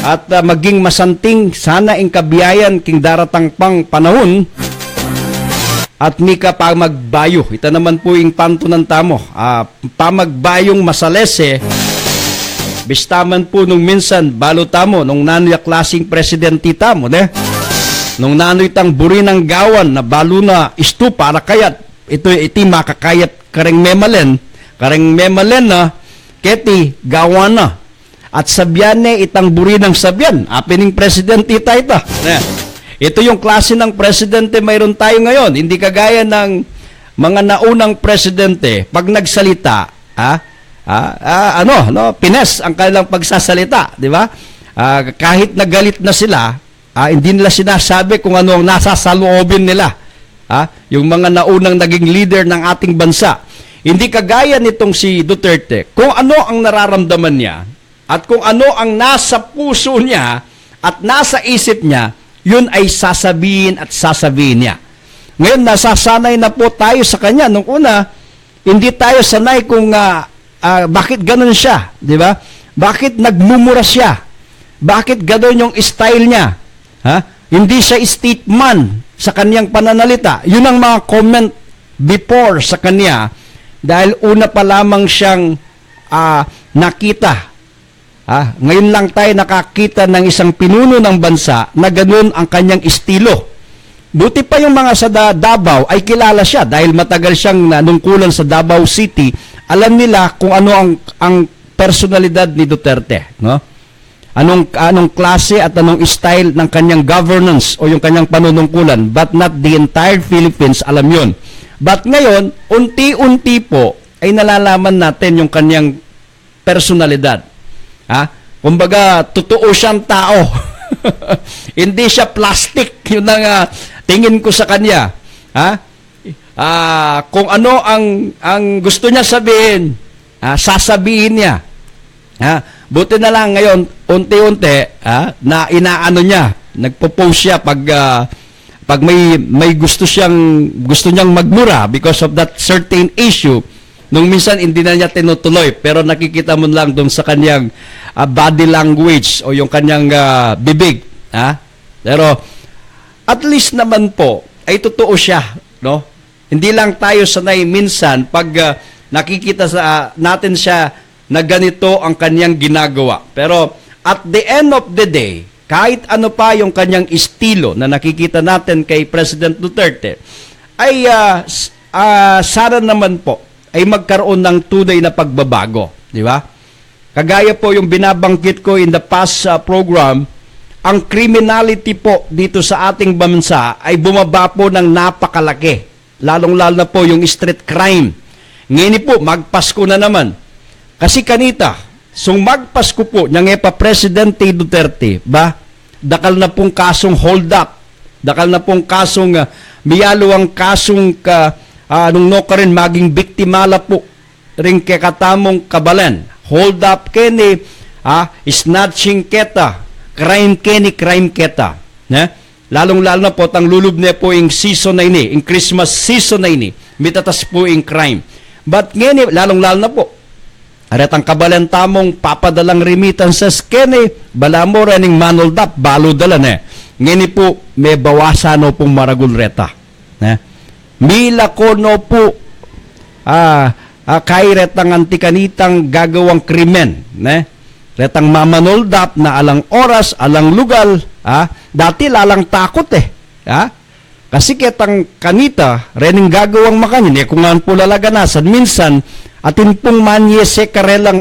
At maging masanting sana ing kabiyayan king daratang pang panahon. At mika pamagbayo. Ito naman po yung panto ng tamo. Pamagbayong masalese. Bistaman po nung minsan, balo tamo, nung nanoy klaseng presidente tamo, nung nanoy tang buri ng gawan na balo na isto para kayat. Iti makakayat kareng memalen na, keti gawan na. At sabyan itang buri ng sabyan. Apining presidente ita. Ito yung klase ng presidente mayroon tayo ngayon. Hindi kagaya ng mga naunang presidente, pag nagsalita, pines ang kanilang pagsasalita, di ba? Kahit nagalit na sila, hindi nila sinasabi kung ano ang nasa saloobin nila. Yung mga naunang naging leader ng ating bansa. Hindi kagaya nitong si Duterte, kung ano ang nararamdaman niya at kung ano ang nasa puso niya, at nasa isip niya, yun ay sasabihin at sasabihin niya. Ngayon, nasasanay na po tayo sa kanya. Nung una, hindi tayo sanay kung bakit ganun siya, di ba? Bakit nagmumura siya? Bakit ganun yung style niya? Ha? Hindi siya stateman sa kanyang pananalita. Yun ang mga comment before sa kanya dahil una pa lamang siyang nakita. Ngayon lang tayo nakakita ng isang pinuno ng bansa na ganun ang kanyang estilo. Buti pa yung mga sa Davao ay kilala siya dahil matagal siyang nanungkulan sa Davao City. Alam nila kung ano ang personalidad ni Duterte, no? Anong klase at anong style ng kanyang governance o yung kanyang panunungkulan, but not the entire Philippines alam yun. But ngayon, unti-unti po ay nalalaman natin yung kanyang personalidad. Kumbaga, totoo siyang tao. Hindi siya plastic. Yun ang tingin ko sa kanya. Kung ano ang gusto niya sabihin, sasabihin niya. Buti na lang ngayon, unti-unti, na inaano niya, nagpo-post siya pag may gusto niyang magmura because of that certain issue. Nung minsan hindi na niya tinutuloy, pero nakikita mo lang doon sa kanyang body language o yung kanyang bibig. Pero at least naman po ay totoo siya, no? Hindi lang tayo sanay minsan pag nakikita natin siya na ganito ang kanyang ginagawa. Pero at the end of the day, kahit ano pa yung kanyang estilo na nakikita natin kay President Duterte, ay sana naman po ay magkaroon ng tunay na pagbabago. Di ba? Kagaya po yung binabanggit ko in the past program, ang criminality po dito sa ating bansa ay bumaba po ng napakalaki. Lalong-lalo na po yung street crime. Ngayon po, magpasko na naman. Kasi kanita, magpasko po, niyang Presidente Duterte, dakal na pong kasong hold up, dakal na pong kasong, miyalo ang kasong nung no ka rin maging biktimala po, ring kekatamong kabalan. Hold up keni, snatching keta, crime keta. Lalong-lalo na po, tang lulub na po yung season na ini, yung Christmas season na ini, mitatas po yung crime. But ngayon, lalong-lalo na po, aretang kabalan tamong papadalang remittances keni, bala mo rin yung manoldap, balo dalan Ngayon po, may bawasan o pong maragulreta. Mila ko no po, kay retang antikanitang gagawang krimen, retang mamanoldap na alang oras, alang lugal, dati lalang takot kasi ketang kanita, rening gagawang makanyin, kung nga po lalaganasan, minsan, atin pong manyese karelang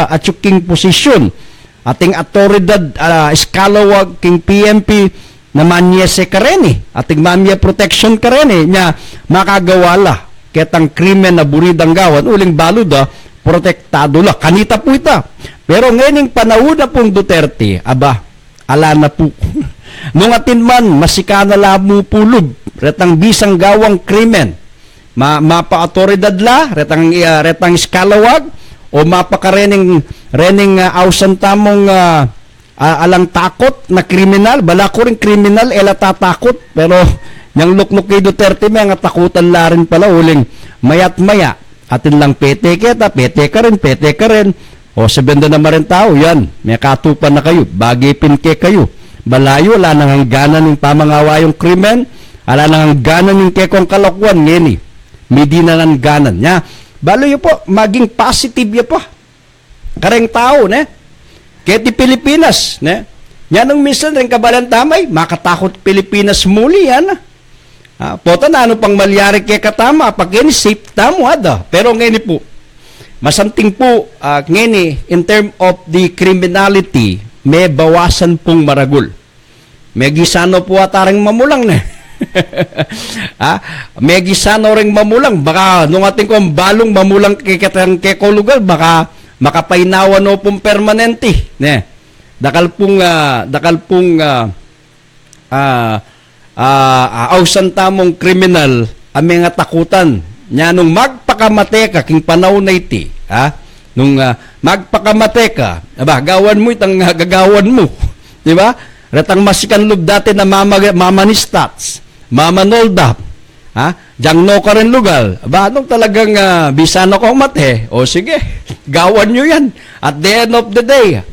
atsuking posisyon, ating autoridad, eskalawag, king PMP, na manyese kareni, ating manya protection kareni, niya makagawala, ketang krimen na buridang gawan, uling baluda, protektado la. Kanita po ita. Pero ngayon panahon na pong Duterte, ala na po. Nung atin man, masikana lamo pulog, retang bisang gawang krimen, mapa-autoridad la, retang iskalawag, o mapakarening ausan tamong alang takot na kriminal, bala ko rin kriminal, tatakot, pero yung lukluk kay Duterte, may nga takutan la rin pala, uling mayat maya, atin lang pete ka rin, o sabenda naman rin tao, yan, may katupan na kayo, bagipin kayo, balayo, wala nang hangganan ng pamangawayong krimen, wala nang hangganan ng kekong kalokwan, ngeni, midi na nang ganan niya, balo yun po, maging positive yun po, kareng tao, keti Pilipinas, yan ang minsan rin kabalan tamay, makatakot Pilipinas muli, yan, pota na ano pang malyari kay katama, pag yan, safe tamo, pero ngayon po, masanting po, ngayon in term of the criminality, may bawasan pong maragul. May gisano po atarang mamulang may gisano ring mamulang, baka nung ating kong balong mamulang kay kolugal, baka makapainawan o pong permanente. Dakal pong ausan tamong kriminal ang mga takutan nya nung magpakamate ka king panahon na iti, nung magpakamate ka, gawan mo itang gagawan mo, di ba? Retang masikan lub dati na mamanistats, mamanoldap, Diyang no ka rin lugal. Ba, anong talagang bisano kong mate? O sige, gawan nyo yan. At the end of the day,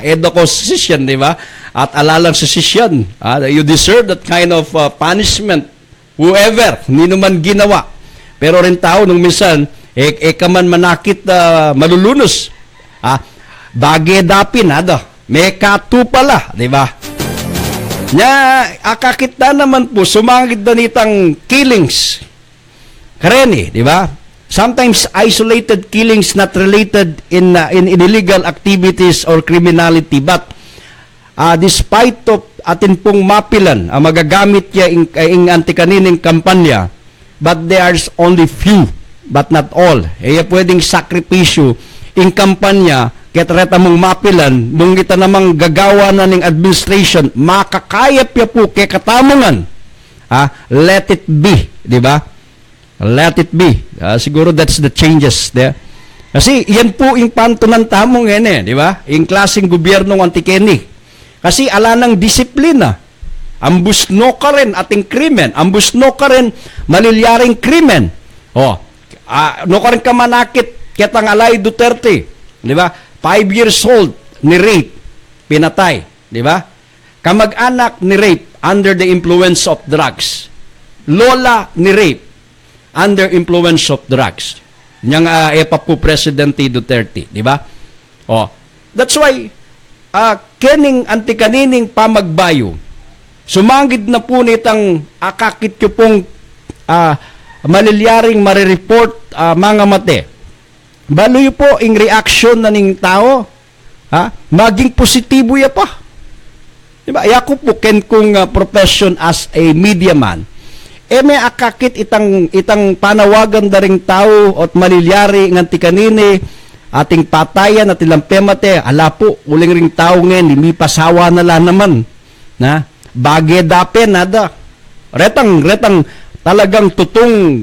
edo ko sisyon, di ba? At alalang sisyon, you deserve that kind of punishment. Whoever, hindi naman ginawa. Pero rin tao, nung minsan, kaman manakit malulunos. Bagay dapin, may katu pala, di ba? Nya, akakita naman po, sumangit na nitang killings. Kareni, di ba? Sometimes isolated killings not related in illegal activities or criminality. But despite of atin pong mapilan, magagamit niya ing antikanining kampanya, but there's only few, but not all. Pwedeng sakripisyo ing kampanya, kaya reta mong mapilan, nung kita namang gagawa na ng administration, makakayap ya po kaya katamungan. Let it be, di ba? Let it be. Siguro that's the changes there. Kasi yan po yung pantunan tamong yan di ba? Yung klaseng gobyernong antikeni. Kasi ala ng disiplina. Ambusno ka rin ating krimen. Ambusno ka rin malilyaring krimen. No ka rin kamanakit ketang Alay Duterte. Di ba? 5 years old, ni-rape, pinatay. Di ba? Kamag-anak, ni-rape under the influence of drugs. Lola, ni-rape under influence of drugs. Niyang po Presidente Duterte. Di ba? That's why, kening antikanining pamagbayo, sumangid na po nitang akakit ko pong malilyaring marireport mga mate. Baloy po ing reaction na ning tao, maging positibo ya pa. Diba? Ako po ken kung profession as a media man, may akakit itang panawagan da ring tao at malilyari ng antikanini, ating patayan at ilang pemate, ala po, uling ring tao ngayon, limi pasawa na lang naman. Bagay dape, nada. Retang talagang tutong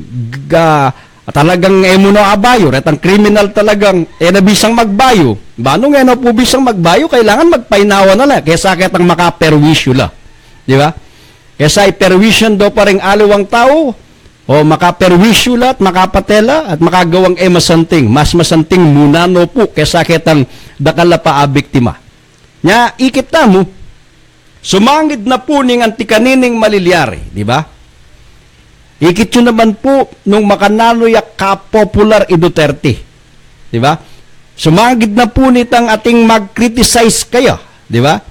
talagang emuno abayo, retang criminal talagang nabisang magbayo. Bano nga na po bisang magbayo, kailangan magpainawa na lang, kesa kitang makaperwisyo la. Di ba? Kesa iperwisyon do pa rin aliwang tao, o makaperwisyo la at makapatela at makagawang masanting. Mas masanting muna no po, kesa kitang dakala pa biktima. Nya, ikita mo, sumangid na po ning antikanining malilyari, di ba? Ikit yun naman po nung makanalo yak kapopular i Duterte. Di ba? Sumagid na po nitang ating mag-criticize kayo. Di ba?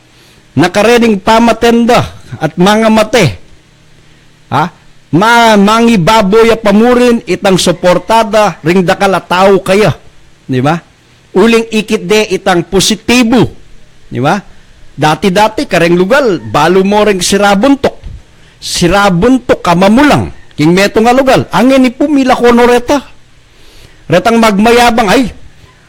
Nakarening pamatenda at mga mate. Mangibaboy pamurin itang suportada ring dakala tao kayo. Di ba? Uling ikit de itang positibo. Di ba? Dati-dati kareng lugal, balo mo ring sirabuntok. Sirabuntok kamamulang. King meto nga lugal, angin ni pumila kono reta. Retang magmayabang, ay,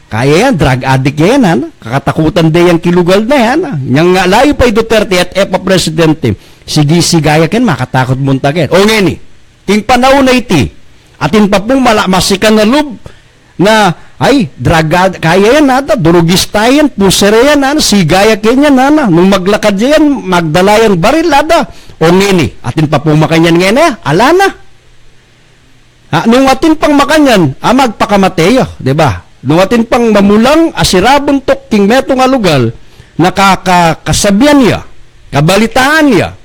kaya yan, drug addict yan, kakatakutan de yung kilugal na yan. Yang nga layo pa Duterte at Presidente, sige-sigaya ken, makatakot muntakin. O ngeni, king panahon na iti, atin pa pong masikan na lub, na, ay, drug addict, kaya yan, durugista yan, pusere yan, sigaya ken yan, nung maglakad yan, magdalayan baril, o ngeni, atin pa pong makanyan ngayon, ala na. Nung atin pang makanyan, magpakamateyo, di ba? Nung atin pang mamulang, asirabuntok, king meto nga lugal, nakakasabihan niya, kabalitaan niya,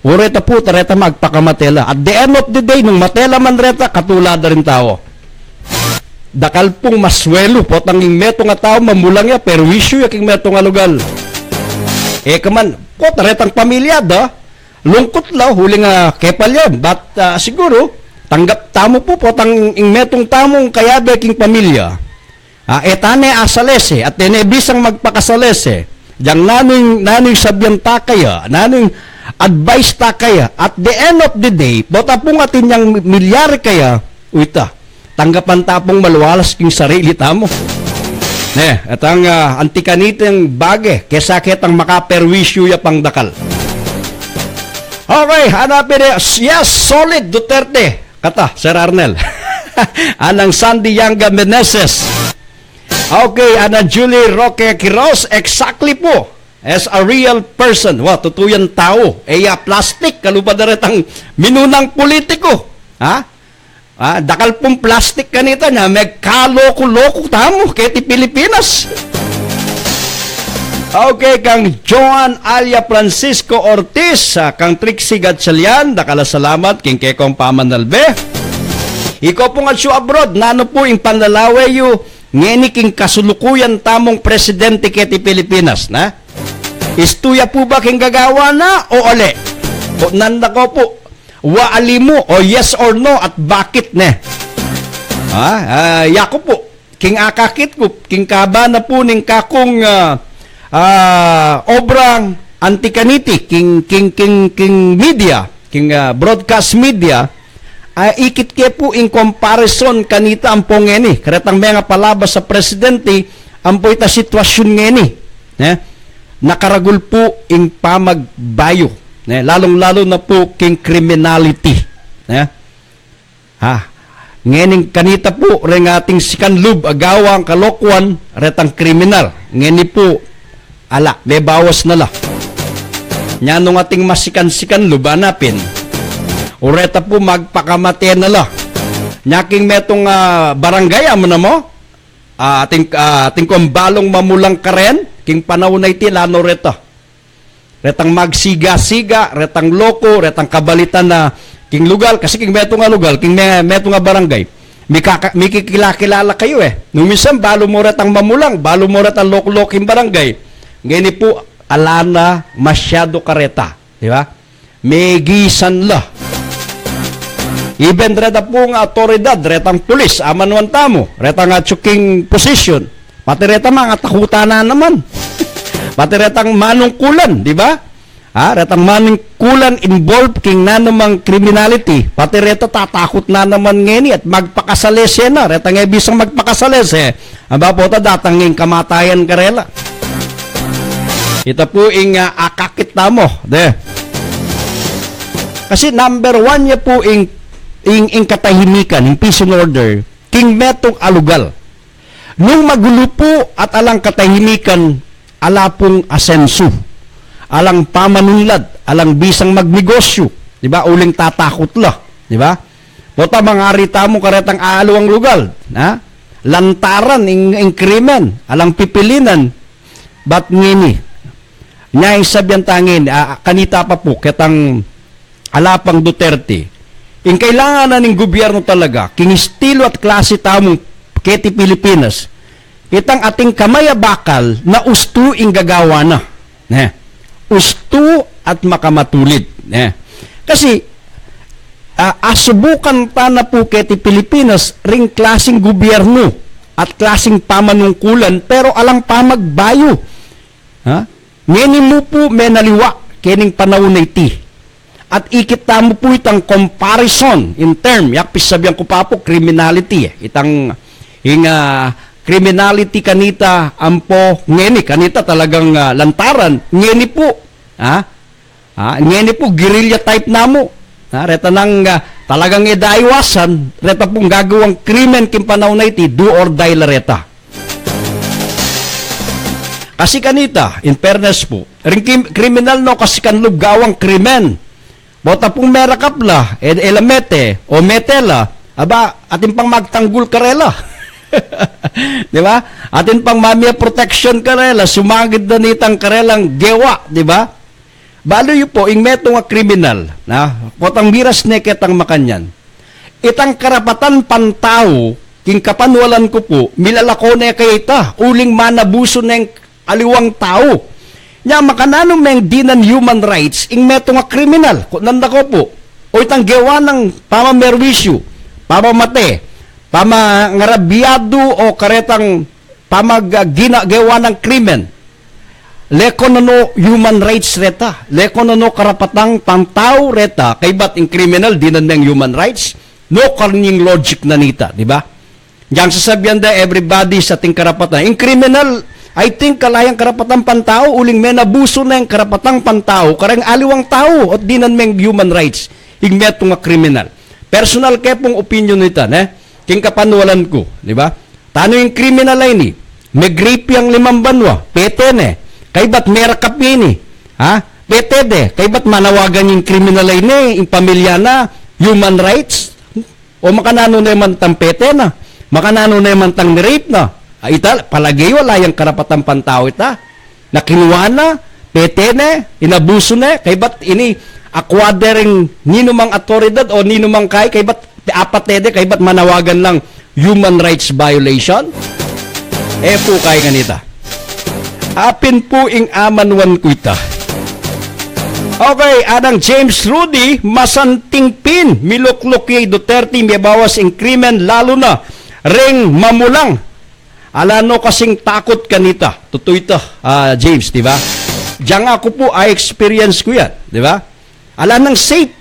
ureta po, tareta magpakamatela. At the end of the day, nung matela man reta, katulad rin tao. Dakal pong maswelo po, tanging meto nga tao, mamulang ya, perwisyo ya, king meto nga lugal. Kaman, po, taretang pamilya, lungkot law, huli nga kepal yan. But siguro, tanggap tamo po tang metong tamong kayabe king pamilya. Etane asalese at bisang magpakasalese. Diyan naning sabyan takaya, naning advice takaya. At the end of the day, bota pong atin yang milyari kaya, uita, tanggapan tapong maluwalas king sarili tamo. Atang antikaniteng bage, kesa ketang makaperwisyo ya pangdakal. Okay, hanapin yes, solid Duterte. Kata, Sir Arnel. Anang Sandy Yanga Meneses. Okay, Ana Julie Roque Quiroz. Exactly po. as a real person. Wa, tutuyan tao. Plastic, kalupad na retang minunang politiko. Dakal pong plastic kanita na may kaloko-loko tamo kaya ti Pilipinas. Okay, kang Joan Alia Francisco Ortiz, kang Trixie Gatchalian, dakala salamat, king kekong pamanalbe. Ikaw po nga siya abroad, nano po yung panlalawe yu, ngeni king kasulukuyan tamong presidente kaya ti Pilipinas, na? Istuya po ba king gagawa na o ole? O nanda ko po, waali mo o yes or no at bakit ne? Yako po, king akakit ko, king kaba na po ning kakong obrang antikaniti, king media, king broadcast media, ikit ke po in comparison kanita ang po ngeni, karetang mga palabas sa presidente, ang po ita sitwasyon ngeni, nakaragul po in pamagbayo, lalong-lalo na po king criminality. Ngening kanita po, ring ating sikanlub, agawang kalokwan, retang kriminal. Ngeni po, may bawas na la. Nyanong ating masikan-sikanlub, hanapin. Ureta po, magpakamate na la. Nyaking metong barangay, amo na mo, ating kumbalong mamulang karen, king panahon na iti, lano reta. Retang magsiga-siga, retang loko, retang kabalitan na king lugal, kasi king meto nga lugal, king meto nga barangay, mikikilala kayo Nung minsan, balo mo retang mamulang, balo mo retang loko-loko king barangay, ngayon po, alana masyado kareta, di ba? Megisan la. Even reta po nga otoridad, retang pulis, aman tamo, retang tsuking position, pati reta mga takutan na naman. Pati retang manungkulan, di ba? Retang manungkulan involved king nanamang criminality. Pati reta tatakot na naman ngeni at magpakasalese na. Retang bisang magpakasalese. Aba po ta datanging kamatayan karela. Ita po ing akakit na mo. Kasi number 1 niya po ing katahimikan, ing peace and order, king metong alugal. Nung magulo po at alang katahimikan, ala pong asenso, alang pamanunlad, alang bisang magnegosyo, di ba? Uling tatakot la, di ba? Bota mangarita mo karetang aaluang lugal, lantaran ing krimen, alang pipilinan, bat ngini, nya isabyan tangin, kanita pa po, ketang alapang Duterte, ing kailangan na ng gobyerno talaga, king estilo at klase tamong keti Pilipinas, itang ating kamaya bakal na usto ing gagawa na. Usto at makamatulid. Kasi, asubukan pa na po keti Pilipinas ring klaseng gobyerno at klaseng pamanungkulan pero alang pamagbayo. Ngeni mo po may naliwa kening panahon na iti. At ikita mo po itang comparison in term, yakpis sabihan ko pa po, criminality. Itang criminality kanita ampo ngeni kanita talagang lantaran ngeni po ngeni po guerrilla type namo reta nang talagang idaiwasan reta pong gagawang krimen kin panahon na iti do or die la reta kasi kanita in fairness po ring kriminal no kasi kanlub gawang krimen bota pong merakapla elamete o metela aba atin pang magtanggol karela. Di ba? Atin pang mamia protection karela, sumagid na nitang karelang gewa, di ba? Balo yu po, ing meto nga kriminal, potang miras neketang makanyan. Itang karapatan pantao, king kapanwalan ko po, milalako na kayta, uling manabuso na yung aliwang tao. Nya makanano meng dinan human rights, ing meto nga kriminal, nanda ko po, o itang gewa ng pamamerwisyo, pamamate, pamangarabyado o karetang pamagginagawa ng krimen. Leko no human rights reta. Leko no karapatang pantao reta. Kay bat in criminal, di na ng human rights. No karning logic na nita, di ba? Diyan sasabihan da everybody sa ating karapatan. In criminal, I think kalayang karapatang pantao, uling may nabuso na yung karapatang pantao, karang aliwang tao, at di na ng human rights. Hingmet nga criminal. Personal kaya pong opinion nita, king kapanwalan ko, di ba? Tano yung criminal ay ni? May grape yung 5 banwa, pete Kay ba't merakap yun ha? Petede, kay ba't manawagan yung criminal ay yung pamilya na, human rights? O makanano na yung tang pete na? Makanano na yung tang rape na? Ita, palagay wala yung karapatang pantao ita. Na kinuha na, pete na, inabuso na, kay ba't ini acquiring ninumang autoridad o ninumang kay ba't apatede, kay ba't manawagan lang human rights violation? Po kay ganita. Apin po ing amanwan ko ita. Okay, adang James Rudy, masanting pin, miluklok kay Duterte, may bawas ing krimen, lalo na, ring mamulang. Alano kasing takot kanita. Totoo ito, James, di ba? Diyan ako po, experience ko yan, di ba? Alanang safe.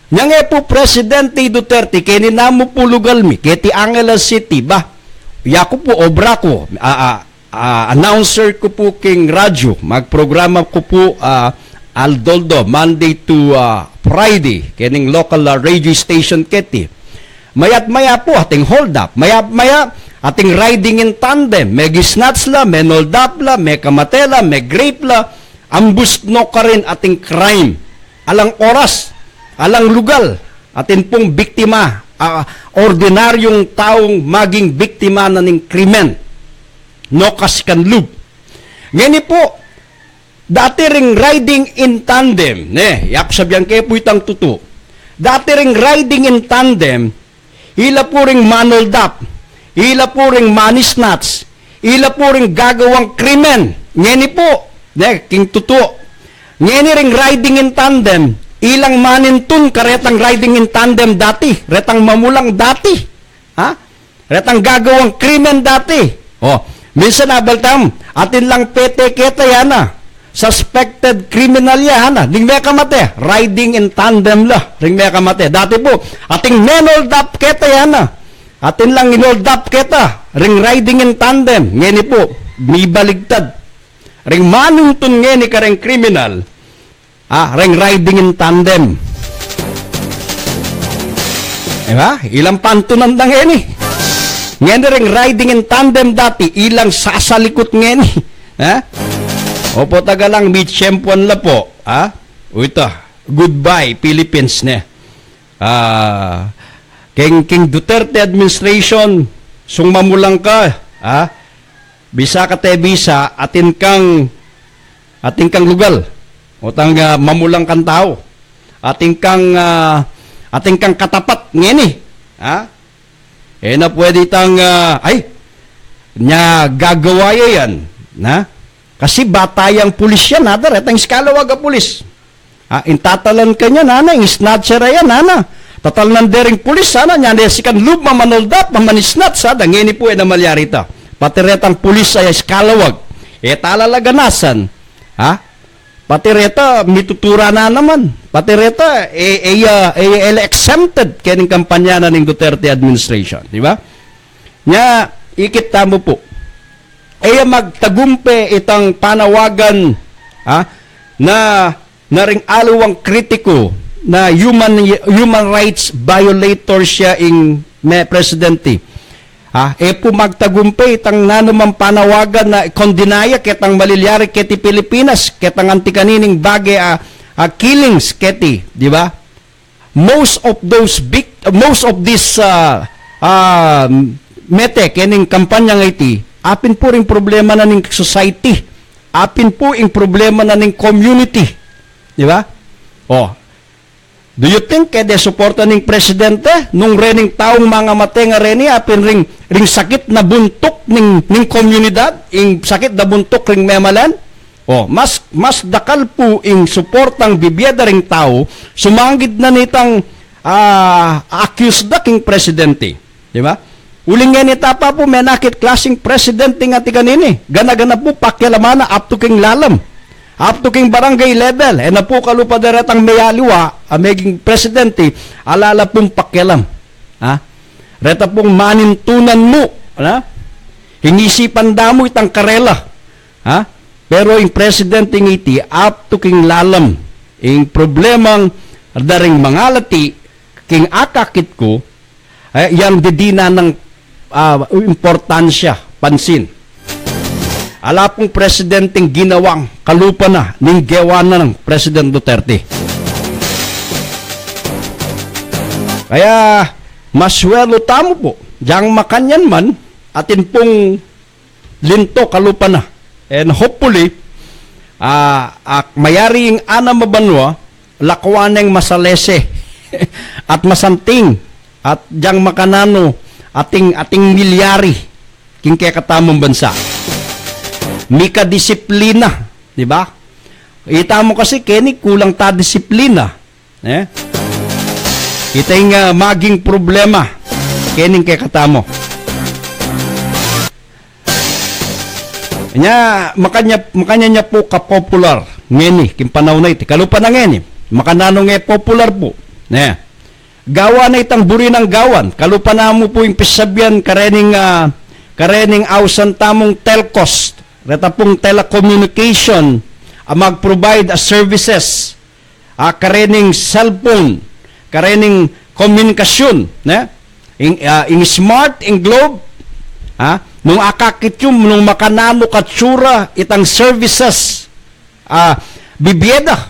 Yang po, Presidente Duterte, keninamo po lugal mi, keti Angeles City, ba? Yako po, obra ko, announcer ko po king radyo, magprograma ko po, Aldoldo, Monday to Friday, kening local radio station keti. Mayat maya po, ating hold up. Maya, ating riding in tandem. May gisnats la, may hold up la, may kamatela, may grape la. Ambus no ka rin ating crime. Alang oras, alang lugal, atin pong biktima, ordinaryong taong maging biktima na ng krimen. No kaskan lub. Ngani po, dati ring riding in tandem, yak sabihan kayo po itang tuto. Dati ring riding in tandem, ila po ring manold up, ila po ring manisnats, ila po ring gagawang krimen. Ngeni po, king tuto. Ngeni ring riding in tandem, ilang manintun karetang riding in tandem dati, retang mamulang dati. Ha? Retang gagawang krimen dati. Minsan nabaltam, atin lang pete keta yana. Suspected criminal yan, ring may kamate, riding in tandem la, ring may kamate. Dati po, ating men-hold up keta yan, atin lang in-hold up keta, ring riding in tandem, ngeni po, may baligtad. Ring manungtun ngeni ka ring criminal, ring riding in tandem. Diba? Ilang pantunan na ngeni. Ngeni ring riding in tandem dati, ilang sasalikot ngeni. Opo tagalang meet champion la po. Uita, goodbye Philippines ne. King Duterte administration sung mamulang ka, bisa ka te bisa atin kang lugal. Utang mamulang kan tao. Atin kang katapat ngeni. Na pwede tang nya gagawa yan, na? Kasi batayang pulis yan, nada, retang iskalawaga pulis. Intatalan ka niya, nana, yung snatcher yan, nana. Tatal ng dering pulis, sana, niya, sikan lub, mamanoldap, mamanisnat, sada, ngini po, na malyarita. Pati retang pulis ay iskalawag. Talalaganasan, pati reta, mitutura na naman. Pati reta, exempted, kening kampanya na ng Duterte administration, di ba? Nya, ikita mo po, magtagumpe itang panawagan na ring alawang kritiko na human rights violator siya ing presidente. Magtagumpe itang nanumang panawagan na kondinaya ketang malilyari keti Pilipinas, ketang antikanining bagay killings keti, di ba? Most of this mete kening kampanya ng iti apin po ring problema na ng society. Apin po ing problema na ng community. Di ba? Do you think kaya suporta ng presidente nung rening taong mga mate nga reni apin ring sakit na buntok ng komunidad, ing sakit na buntok ring memalan? Mas dakal po ing suportang bibiyada ring tao sumanggid na nitang accused da king presidente. Di ba? Uling nga ni tapa po, may nakit klaseng presidente nga ti kanini. Gana-gana po, pakyalamana, up to king lalam. Up to king barangay level. Na po kalupadaretang mayaliwa, maging presidente, alala pong pakyalam. Reta pong manintunan mo. Hinisipan damo itang karela. Pero yung presidente ngiti, up to king lalam. Yung problemang daring mangalati, king akakit ko, yang didina ng importansya, pansin. ala pong presidenteng ginawang kalupa na ning gawa na ng President Duterte. Kaya maswelo tamo po diyang makanyan man atin pong linto kalupa na. And hopefully mayaring ana mabanwa lakwaneng masalese at masanting at diyang makanano ating milyari king kaya katamong bansa. Mika disiplina, di ba? Ita mo kasi Kenny kulang ta disiplina. Ita yung maging problema Kenny kaya katamo. Makanya niya po ka-popular ngeni king panahon na iti. Kalupa na ngeni. Makanano nga popular po. Gawa na itang buri ng gawan. Kalupa na mo po yung pisabyan karening ausan tamong telcos. Reta pong telecommunication mag-provide services. Karening cellphone. Karening komunikasyon. In smart, in globe. Nung akakityum, nung makanano katsura itang services. Bibieda.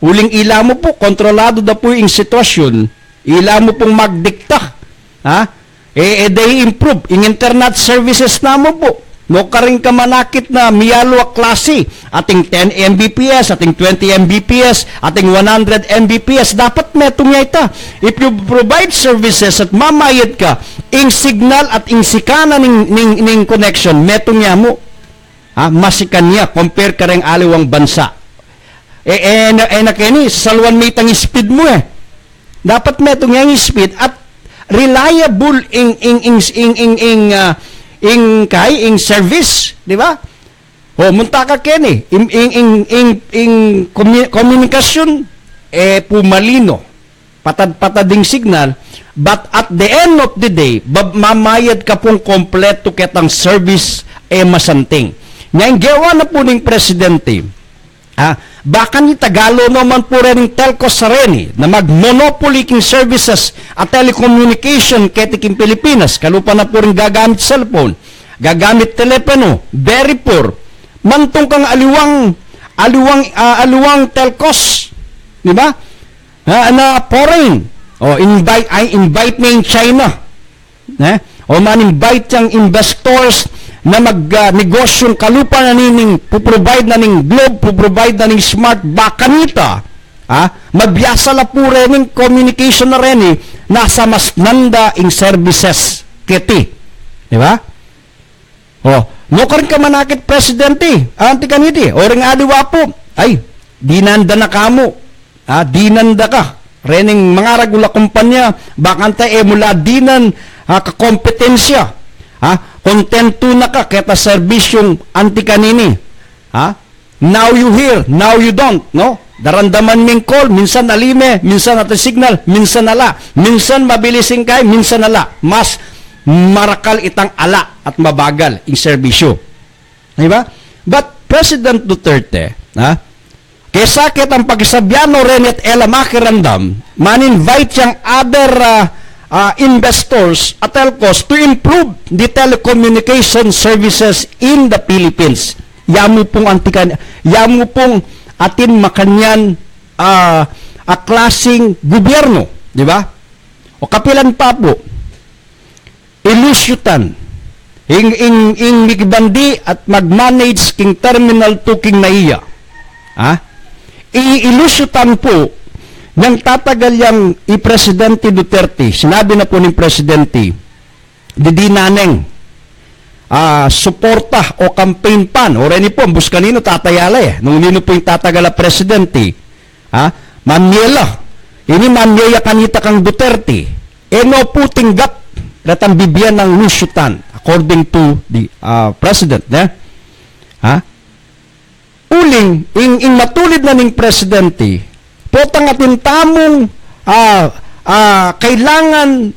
Uling ila mo po, kontrolado na po yung sitwasyon. Ila mo pong magdikta. They improve. Yung internet services na mo po. No karing kamanakit na miyalo klase. Ating 10 Mbps, ating 20 Mbps, ating 100 Mbps. Dapat metong niya ita. If you provide services at mamayad ka, ing signal at ing sikana ning connection, metong niya mo. Masikan niya, compare ka rin aliwang bansa. Nakini, salwan may tang speed mo Dapat metong niya yung speed at reliable ing service, di ba? Munta ka Kenny, komunikasyon pumalino, patad-patading signal, but at the end of the day, mamayad ka pong kompleto ketang service masanting. Ngayon, gawa na po ng presidente, baka ni Tagalo naman po rin ng telco sa rin na mag-monopoly king services at telecommunication ketiking Pilipinas. Kalupa na po rin gagamit cellphone, gagamit telepono, very poor. Mantong kang aliwang telcos, di ba? Na foreign. Invite na yung China. Man-invite yung investors na mag-negosyong kalupa na nining puprovide na ning globe, puprovide na ning smart bakanita, mabiyasa la po rin ng communication na rin nasa mas nanda ing services kiti. Di ba? No karin ka manakit presidente, anti kaniti, o ring adiwa po, dinanda na kamo, dinanda ka, rening mga regula kumpanya, bakanta mula dinan kakompetensya, kontento na ka keta serbisyong anti kanini. Now you hear, now you don't, no? Darandaman ming call, minsan alime, minsan natin signal, minsan ala, minsan mabilising kay, minsan ala. Mas marakal itang ala at mabagal yung serbisyo. Diba? But President Duterte, kesa kitang pagsabyano rin at makiramdam, man-invite yung other investors at telcos to improve the telecommunication services in the Philippines. Yamu pong atin makanyan klaseng gobyerno, di ba? O kapilan pa po, ilusyutan, ing migbandi at mag-manage king terminal 2 king naiya. Ilusyutan po nang tatagal yung i-Presidente Duterte, sinabi na po ng Presidente, didinaneng suporta o campaign pan, o rin po, bus kanino tatayala nung nino po yung tatagala Presidente, mamyela, ini mamyaya kanita kang Duterte, no po tinggap, ratang bibyan ng lusyutan, according to the President, uling, ing matulid na ng Presidente, potang atin tamong kailangan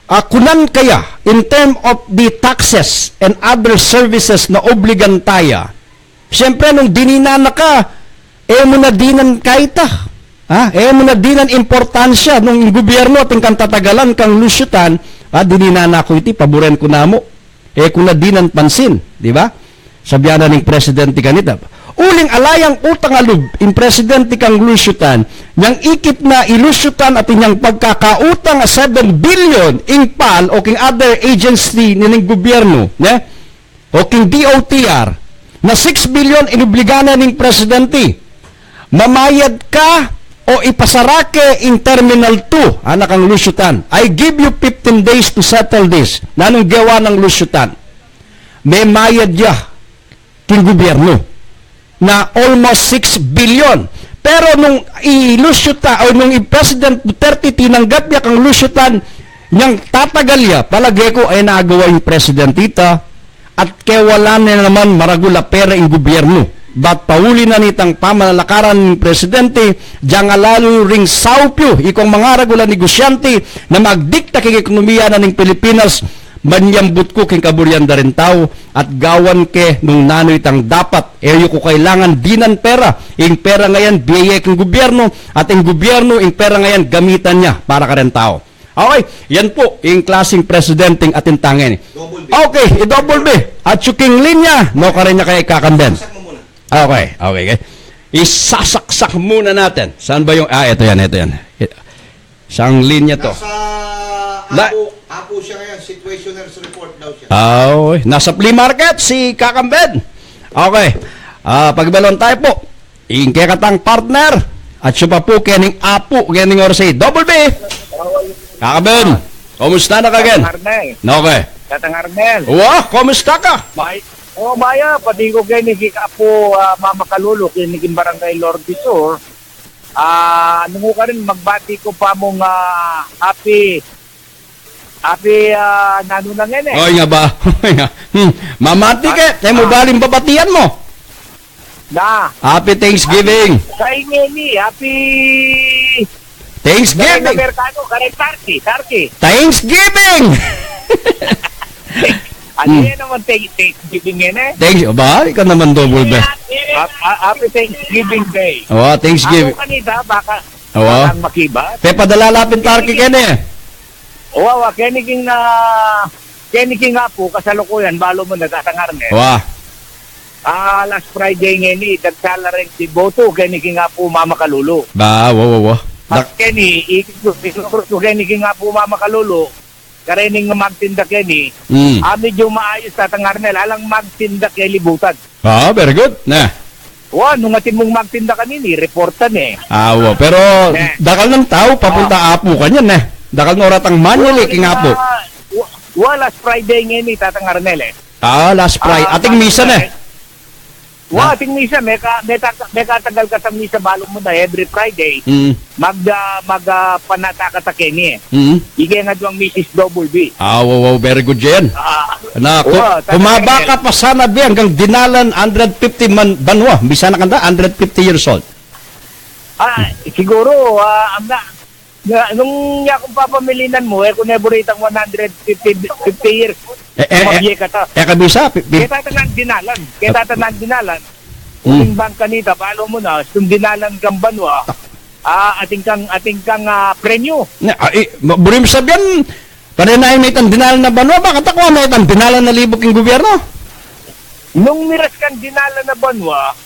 kunan kaya in term of the taxes and other services na obligan taya. Siyempre, nung dininana ka, mo na dinan kaita. Mo na dinan importansya nung gobyerno at kang tatagalan kang lusyutan, dininana ko iti, paboren ko na mo. Kung na dinan pansin, di ba? Sabihan ng presidente kanita. Uling alayang utang alub in presidente kang lusyutan, niyang ikip na ilusyutan at inyang pagkakautang 7 billion ing PAL o king other agency nining gobyerno, ne? O king DOTR, na 6 billion inobligana ning presidente. Mamayad ka o ipasarake in Terminal 2, anak ang lusyutan. I give you 15 days to settle this. Nanong gawa ng lusyutan? May mayad ya king gobyerno na almost 6 billion. Pero nung ilusyutan o nung i-President Duterte tinanggap niya kang lusyutan niyang tatagal niya, palagay ko ay nagawa yung presidentita at kaya wala na naman maragula pera yung gobyerno. Ba't pauli na nitang pamalakaran ng presidente, diyan nga lalo ring saupyo, ikong mga ragula negosyante na magdikta kay ekonomiya na ng Pilipinas, manyambut ko king kaburyanda rin tao at gawan ke nung nanoy tang dapat eyo ko kailangan dinan pera ing pera ngayon biyaya king gobyerno at ing gobyerno ing pera ngayon gamitan niya para ka rin tao. Okay, yan po ing klaseng presidenting atintangin. Okay, i-double B at yung linya no ka rin niya kay kakanden. Okay. Isasaksak muna natin. Saan ba yung ito yan. Isang linya to. Apo siya ngayon, situationers report daw siya. Nasa flea market si Kakambed. Okay. Pagbalon tayo po. Ingke katang partner. At siya pa po kening apo, kening orsi. Double B. Kakambed. Kumusta na kagen? Okay. Tatang Arnel. Wah, kumusta ka? Baya, pati ko kayo po Mama Kalulu, kinikin Barangay Lord Bisor. Ano mo ka rin, magbati ko pa mong happy nano na ngayon eh. Oy nga ba? Mamati ka, tayo mo baling babatian mo. Na. Happy Thanksgiving. Sa ingeni, happy Thanksgiving. Mercado, karen Tarki. Thanksgiving. Ano yan naman Thanksgiving yan eh? Thanks, ba? Ikaw naman double ba? Happy Thanksgiving Day. Thanksgiving. Ako kanita, baka makibat. Pe padalalapin tarki ken eh. Keniking nga po, kasalukuyan, balo mo nagkatangar na. Last Friday ngayon, dagsala rin si Boto, keniking nga po Mama Kalulu. Ba, At keniking nga po Mama Kalulu, karening magtinda keni, medyo maayos tatangar na, alang magtinda kay libutan. Very good. Na. Nung atin mong magtinda kanini, reportan eh. Pero dakal ng tao, papunta apo kanyan eh. Dakal ng oratang manual king apo. Last Friday ngayon, tatangar na eh. Last Friday. Ating misa na eh. Ating misa, may katagal ka sa misa, balong mo na every Friday, panata ka ta keni eh. Ige nga doang Mrs. Double B. Very good yan. Kumaba ka pa sana bi hanggang dinalan 150 banwa. Bisa na kanda, 150 years old. Siguro, nung akong papamilinan mo, kung neburitang 150 years, kabisa? Kita tanan dinalan. Uling bang kanita, palo mo na, kung dinalan kang banwa, ating kang premyo. Burim sabihan, panay may itang dinalan na banwa, bakit ako may itang dinalan na libok yung gobyerno? Nung miras kang dinalan na banwa,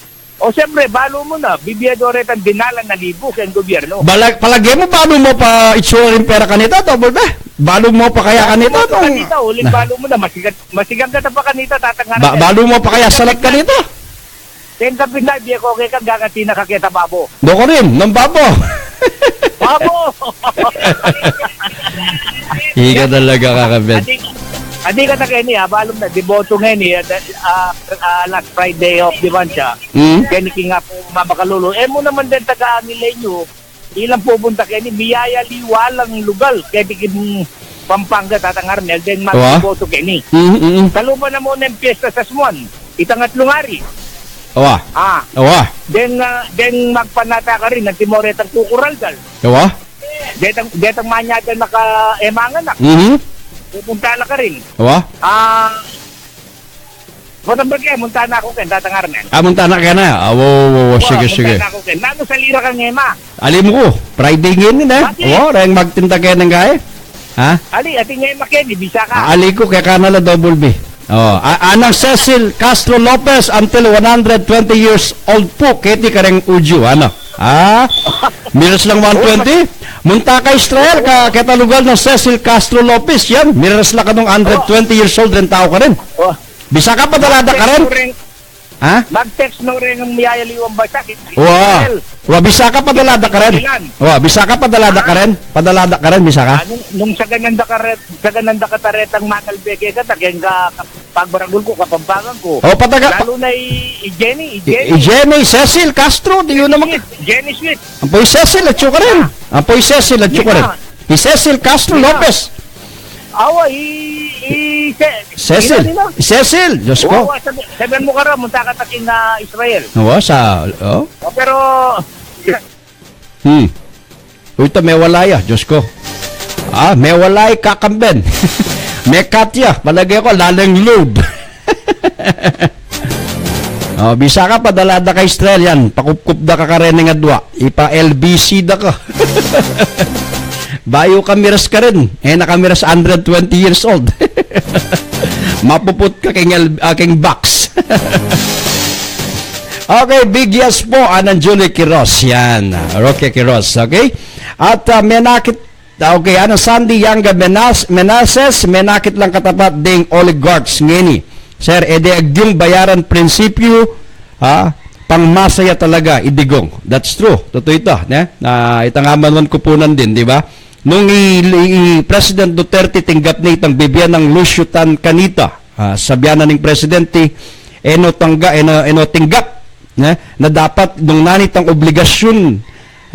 siyempre, balo mo na, bibiyadore ang dinalan na libok yung gobyerno. Palagay mo, balo mo pa itsura yung pera kanita, double ba? Balo mo pa kaya kanita? Balo mo na, masigang ka pa kanita, tatangaran. Balo mo pa kaya salat kanita? Tenta pinay, biya ko kay kang gagatina kakita babo. Doko rin, ng babo. Babo! Higa talaga kakabit. Adi ka na kayo niya, balong na, deboto ngayon niya, last Friday of Divansya, kaya nga po Mama Kalulu. Mo naman din taga-anilay nyo, ilang pupunta kayo ni biyaya liwalang lugal, kaya dikin Pampanga tatangar nel, then mag-deboto kayo ni. Kalupa na muna yung piyesta sa Smuan, itangat lungari. Then magpanata ka rin ng Timoretang Kukuraldal. Detang manyadan maka-emangan na. Pupunta na ka rin. Munta na ako ken tatangar na. Munta na ka na. Sige. Munta na ako ken. Nano sa lira kang ema. Alim ko, Friday ngayon eh. Rayang magtinta kayo ng gaya. Ali, ating ema ken, bisa ka. Ali ko, kaya kanala double B. Anang Cecil Castro Lopez until 120 years old po. Keti kareng uju, ano? Miras lang 120. Munta ka Israel, kita lugar ng Cecil Castro Lopez, yan. Miras lang ka nung 120 years old rin tao ka rin. Bisa ka padalada ka rin? Ha? Mag-text no rin ang miyayaliwang basa. Bisa ka padalada ka rin? Bisa ka padalada ka rin? Padalada ka rin, bisa ka? Nung sa gananda ka taretang makalbeke ka, tagyan ka pagbaragul ko, kapampangan ko. Pataga. Lalo na Jenny. Jenny, Cecil Castro, di yun naman. Jenny Smith. Apoy Cecil at ka rin. Apoy Cecil at ka rin. Cecil Castro Lopez. Cecil, Diyos ko. Sabihan mo ka rin, munta ka taking Israel. Pero... Ito, may walaya, Diyos ko. May walay kakamben. May katya, malagay ko, lalang lube. Bisa ka, padalada ka Israel yan. Pakup-kup da ka karening adwa. Ipa-LBC da ka. Bayo kamiras ka rin. Nakamiras 120 years old. Mapuput ka king box. Okay, big yes po. Anang Julie Quiroz. Yan. Roque Quiroz. Okay? At okay, Sandy Yanga Menases. Menakit lang katapat ding oligarchs ngini. Sir, agyong bayaran prinsipyo. Pangmasaya talaga, idigong. That's true. Totoo ito. Itangaman kupunan din, di ba? Nung President Duterte tinggap na itang bibyan ng Lusyutan Kanita, sabyanan ng Presidente, tinggap na dapat nung nanitang obligasyon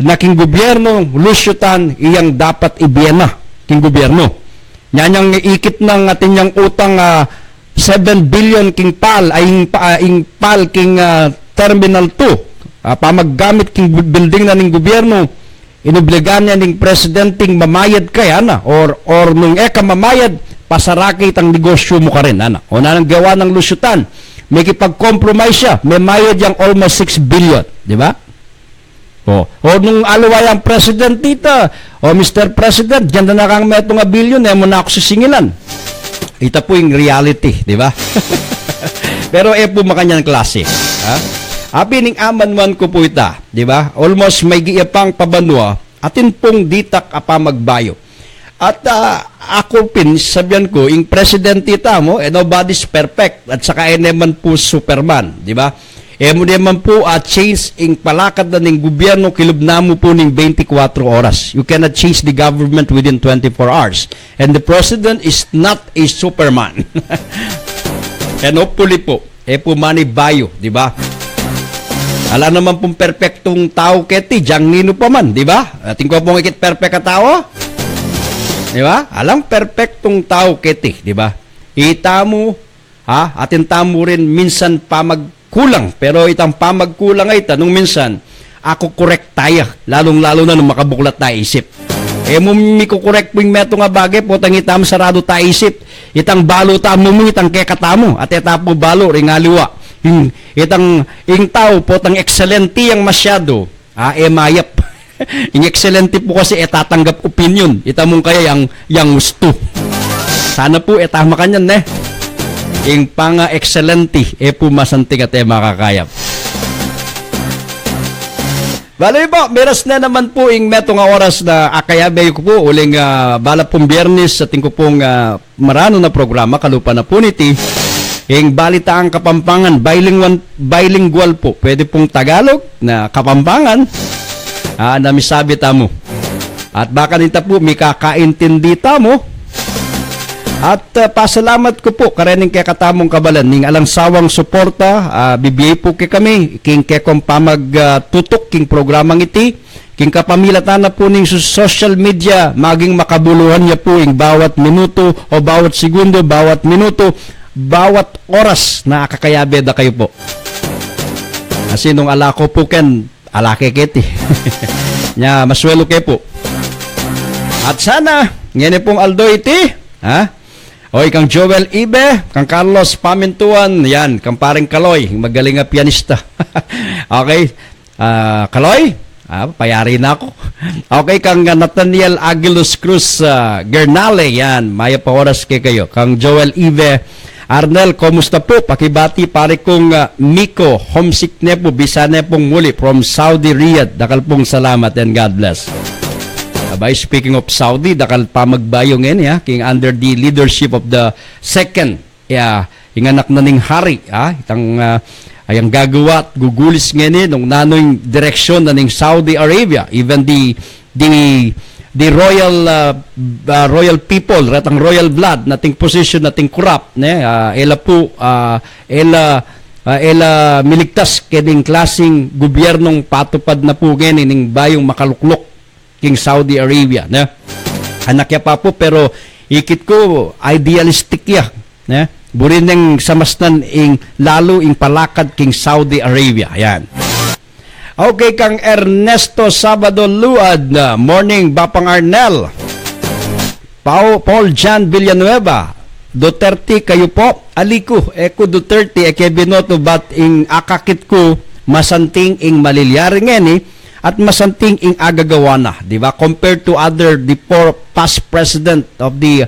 na king gobyerno, Lusyutan, iyang dapat ibiyana king gobyerno. Nyanyang ikit ng ating utang 7 billion king PAL, ay PAL king Terminal 2, pamaggamit king building na ng gobyerno, inubligan niya ng presidenting mamayad kaya na or nung mamayad pasaraki itang negosyo mo ka rin o nang gawa ng Lusyutan may kipag-compromise siya may mayad yung almost 6 billion di ba o nung alaway ang president dito Mr. President dyan na kang meto nga billion mo na ako sisingilan ito po yung reality di ba pero po makanyang klase Apining amanman ko po ita, di ba? Almost may giipang pabanwa, atin pong ditak apamagbayo. At ako sabihan ko, yung president ita mo, nobody's perfect. At saka naman po Superman, di ba? Mo naman po change yung palakad na ng gobyerno, kilubna mo po ng 24 oras. You cannot change the government within 24 hours. And the president is not a Superman. And hopefully po, po manibayo, di ba? Ala naman pong perpektong tao keti, Jang Nino pa man, di ba? Ating ko pong ikit perfect ka tao. Di ba? Alang perpektong tao keti, di ba? Ita mo, atin tamo rin minsan pamagkulang. Pero itang pamagkulang ay tanong minsan, ako correct tayo. Lalong-lalo na nung makabuklat na isip. Mo mikukorek po yung meto nga bagay, potang itam sarado ta isip. Itang balo tamo mo, itang kekatamo. At itapo balo, ringaliwa. Itang tao po tang excelente yang masyado mayap yung excelente po kasi tatanggap opinion itamong kaya yang gusto sana po tama kanyan yung panga excelente po masanting at makakayap baloy po meras na naman po yung meto nga oras na akayabay ko po uling bala pong biyernes sa tingko pong marano na programa kalupa na po niti yung balitaang Kapampangan, bilingual po. Pwede pong Tagalog na Kapampangan. Namisabi tamo. At baka nita po, may kakaintindi tamo. At pasalamat ko po, karening kay katamong kabalan, ning alang sawang suporta, bibiyay po kay kami, king kay kong pamagtutok, king programang iti, king kapamilatan na po ning social media, maging makabuluhan niya po yung bawat minuto o bawat segundo, bawat minuto, bawat oras na kakayabe da kayo po. Kasi nung alako po ken, alake keti. Nya maswelo kayo po. At sana, ngayon pong Aldo iti, Oy, kang Joel Ibe, kang Carlos Pamintuan, yan, kang paring Kaloy, magaling nga pianista. Okay, Kaloy, payari na ako. Okay, kang Nathaniel Aguilos Cruz Gernale, yan, maya pa oras kayo. Kang Joel Ibe, Arnel, kumusta po? Pakibati pare kong Miko, homesick ne po, bisane pong muli from Saudi Riyadh. Dakal pong salamat and God bless. Abay, speaking of Saudi, dakal pa magbayo ngayon, ya, king under the leadership of the second, inganak na ning hari, itang ayang gagawa at gugulis ngayon nung nanoy direksyon na ning Saudi Arabia, even the royal people, ratang royal blood, nating position, nating corrupt, ela po, ela miligtas kining klaseng gobyernong patupad na po ngayon ning bayong makaluklok king Saudi Arabia, anak ya pa po, pero ikit ko idealistic ya, burin ng samasnan ing lalo ing palakad king Saudi Arabia. Ayan. Okay, kang Ernesto Sabado Luad, morning Bapang Arnel. Paul Jan Villanueva, Duterte kayo po, aliko, eko Duterte, eke binoto bat ing akakit ko, masanting ing malilyari ngeni, at masanting ing agagawana, di ba? Compared to other, the past president of the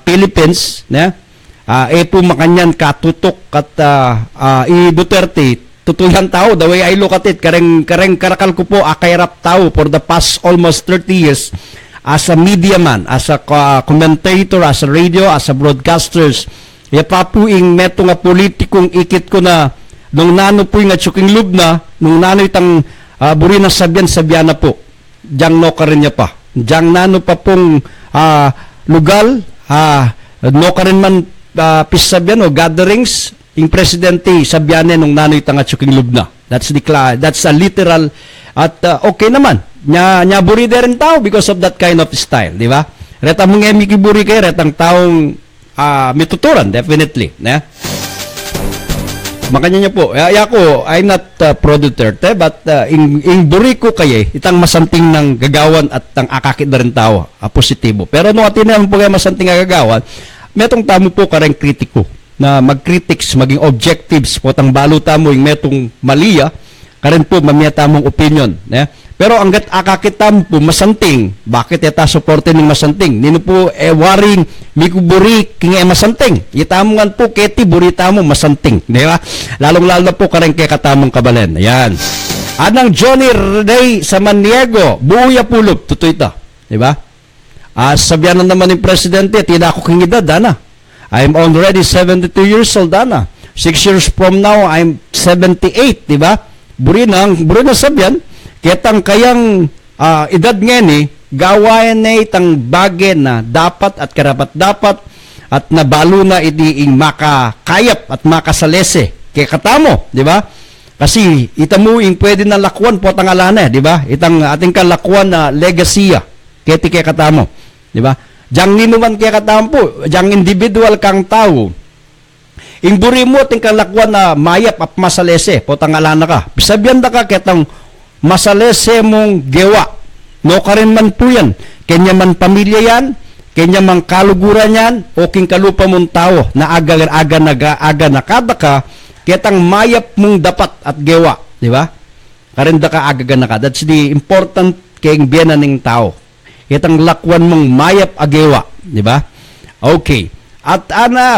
Philippines, po makanyan katutok at Duterte, tutuyan tao, the way I look at it, kareng karakal ko po, akayrap tao for the past almost 30 years, as a media man, as a commentator, as a radio, as a broadcasters, pa po ing meto nga politikong ikit ko na, nung nano po yung atsuking lub na, nung nano itang buri na sabyan na po, diyang no ka rin niya pa. Diyang nano pa pong lugal, no ka rin man pisabyan o gatherings, yung presidente sabyane nung nano itang atsuking lub na. That's a literal, at okay naman. Nya buri de rin tao because of that kind of style, di ba? Reta mong emikiburi kayo, retang taong mituturan, definitely. Makanya niya po, ako, I'm not pro Duterte, but in buri ko kayo, itang masanting ng gagawan at ang akakit na rin tao, positibo. Pero nung atin naman po kayo masanting ng gagawan, metong tamo po kareng kritiko, na mag-critics, maging objectives po, tang baluta mo yung metong maliya, karen po mamiyata mong opinion. Pero anggat akakitam po masanting, bakit yata supportin ng masanting? Nino po waring mikuburi kinga masanting. Itamongan po keti burita mo masanting, di ba? Lalong-lalo na po kareng kay katamong kabalen. Ayan. Anang Johnny Ray sa Maniego, buya pulop, tuto ito, di ba? Sabihan na naman ng presidente, tidak ako king edad, dana. I'm already 72 years old, dana. 6 years from now, I'm 78, di ba? Buri na sabihan, ketang kayang edad ngeni, gawain na itang bagay na dapat at karapat-dapat at nabalo na itiing makakayap at makasalese. Kaya katamo, di ba? Kasi itamuing pwede na lakwan po tangalana, di ba? Itang ating kalakwan na legasya, kaya katamo, di ba? Diyan ninuman kaya katamo po, diyan individual kang tao, ingburi mo ating kalakwan na mayap at masalese po tangalana ka. Bisabihan da ka ketang masalese mong gewa. No ka rin man po yan. Kanya man pamilya yan, kanya man kaluguran yan, o king kalupa mong tao na aga na kada ka, ketang mayap mong dapat at gewa. Di ba? Karin da ka aga na ka. That's the important kayong biyanan ng tao. Ketang lakwan mong mayap agewa. Di ba? Okay. At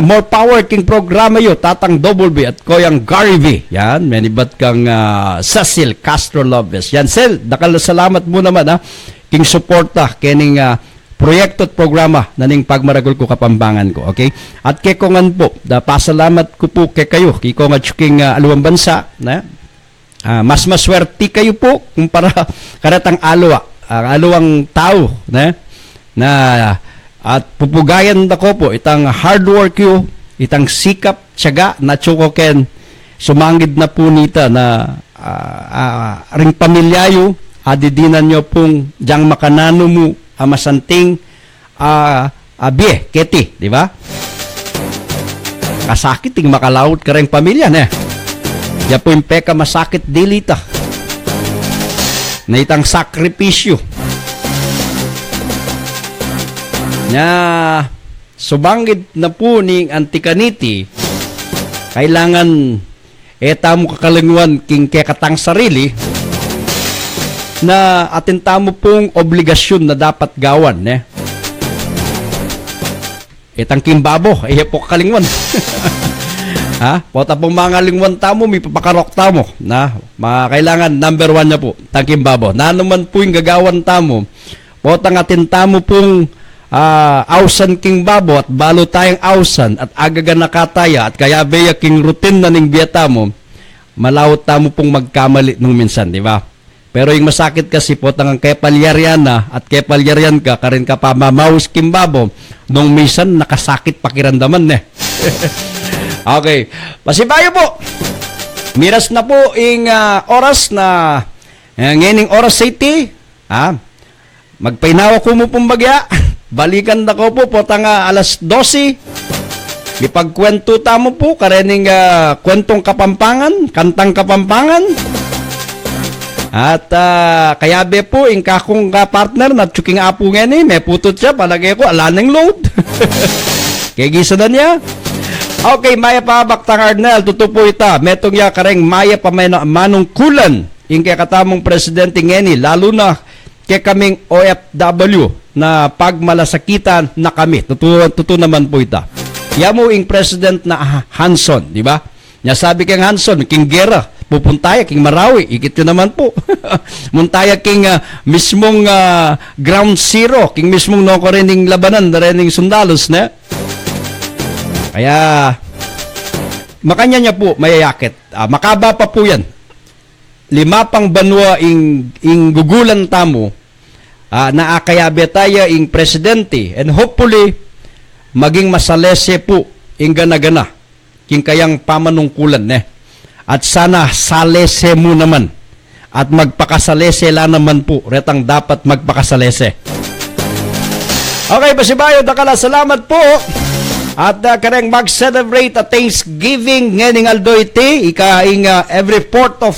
more power king programa yo, Tatang Double B at Koyang Gary V. Yan, manibat kang Cecil Castro Lopez. Yan, Sel, dakal salamat mo naman king suporta kening proyekto at programa na ning pagmaragol ko kapambangan ko, okay? At kay kongan po, pasalamat ko po kay kayo, kay kongan king aluang bansa, mas maswerte kayo po kumpara karatang aluang tao, na at pupugayan na ko po, itang hard work yo, itang sikap, tiyaga, na chukoken, sumangid na po nita na ring pamilyayo, adidinan nyo pong diyang makanano mo, masanting, biye, keti, di ba? Kasakit, ting makalawot ka rin pamilya, Diya po yung peka masakit dilita, na itang sakripisyo, na subangid na po ning antikaniti, kailangan etamo kakalingwan king kekatang sarili na atintamo pong obligasyon na dapat gawan. Itang kimbabo, iya po kalingwan. Ha? Pota pong mga lingwan tamo, may papakarok tamo. Na, kailangan number 1 niya po, tangkimbabo. Na naman po yung gagawan tamo, pota nga tintamo pong ausan king babo at balo tayong ausan at agaga nakataya at kaya beya king routine na ning biyata mo, malawot tamo pong magkamali nung minsan, di ba? Pero yung masakit kasi po tangang kepalyaryan na at kepalyaryan ka, karin ka pa mamaus king babo, nung minsan nakasakit pakiramdaman eh. Okay, pasibayo po. Miras na po ing oras na ngayon oras city. Magpainawa ko mo pong bagya. Balikan na ko po tanga alas 12. Ipagkwento tamo po karening kwentong kapampangan, kantang kapampangan. At kaya be po ing kakong partner na tsuking apo ngayon may putot siya palagay ko alanang load. Kaya gisa na niya. Okay, maya pa baktang Arnel, tutupo ita. Metong ya kareng maya pa manungkulan ing kaya katamong presidente ngeni, lalo na kaya kaming OFW na pagmalasakitan na kami. Tutu naman po ita. Yamo ing president na Hanson, di ba? Nya sabi kang Hanson, king gera, pupuntaya king Marawi, ikit yun naman po. Muntaya king mismong ground zero, king mismong no ko rening labanan, rening sundalos na. Kaya, makanya niya po mayayakit. Makaba pa po yan. 5 pang banwa ing gugulan tamo na akayabe tayo ing presidente and hopefully maging masalese po ing gana-gana king kayang pamanungkulan at sana salese mo naman at magpakasalese la naman po retang dapat magpakasalese. Okay, basibayo dakala, salamat po. At kareng mag-celebrate at Thanksgiving ngayon aldoite, ikaing every 4th of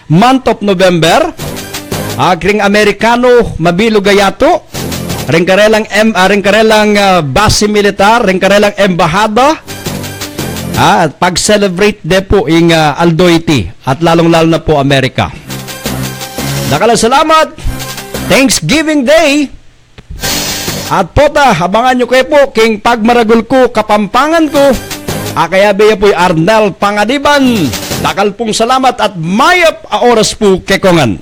month of November. Kring Amerikano mabilo gayato. Ring karelang base militar, ring karelang embahada. At pag-celebrate de po ing aldoite at lalong-lalo na po Amerika. Dakala salamat. Thanksgiving Day. At pota, abangan nyo kayo po, king pagmaragul ko, kapampangan ko. Kaya beya po'y Arnel Pangadiban. Dakal pong salamat at mayap a oras po kekongan.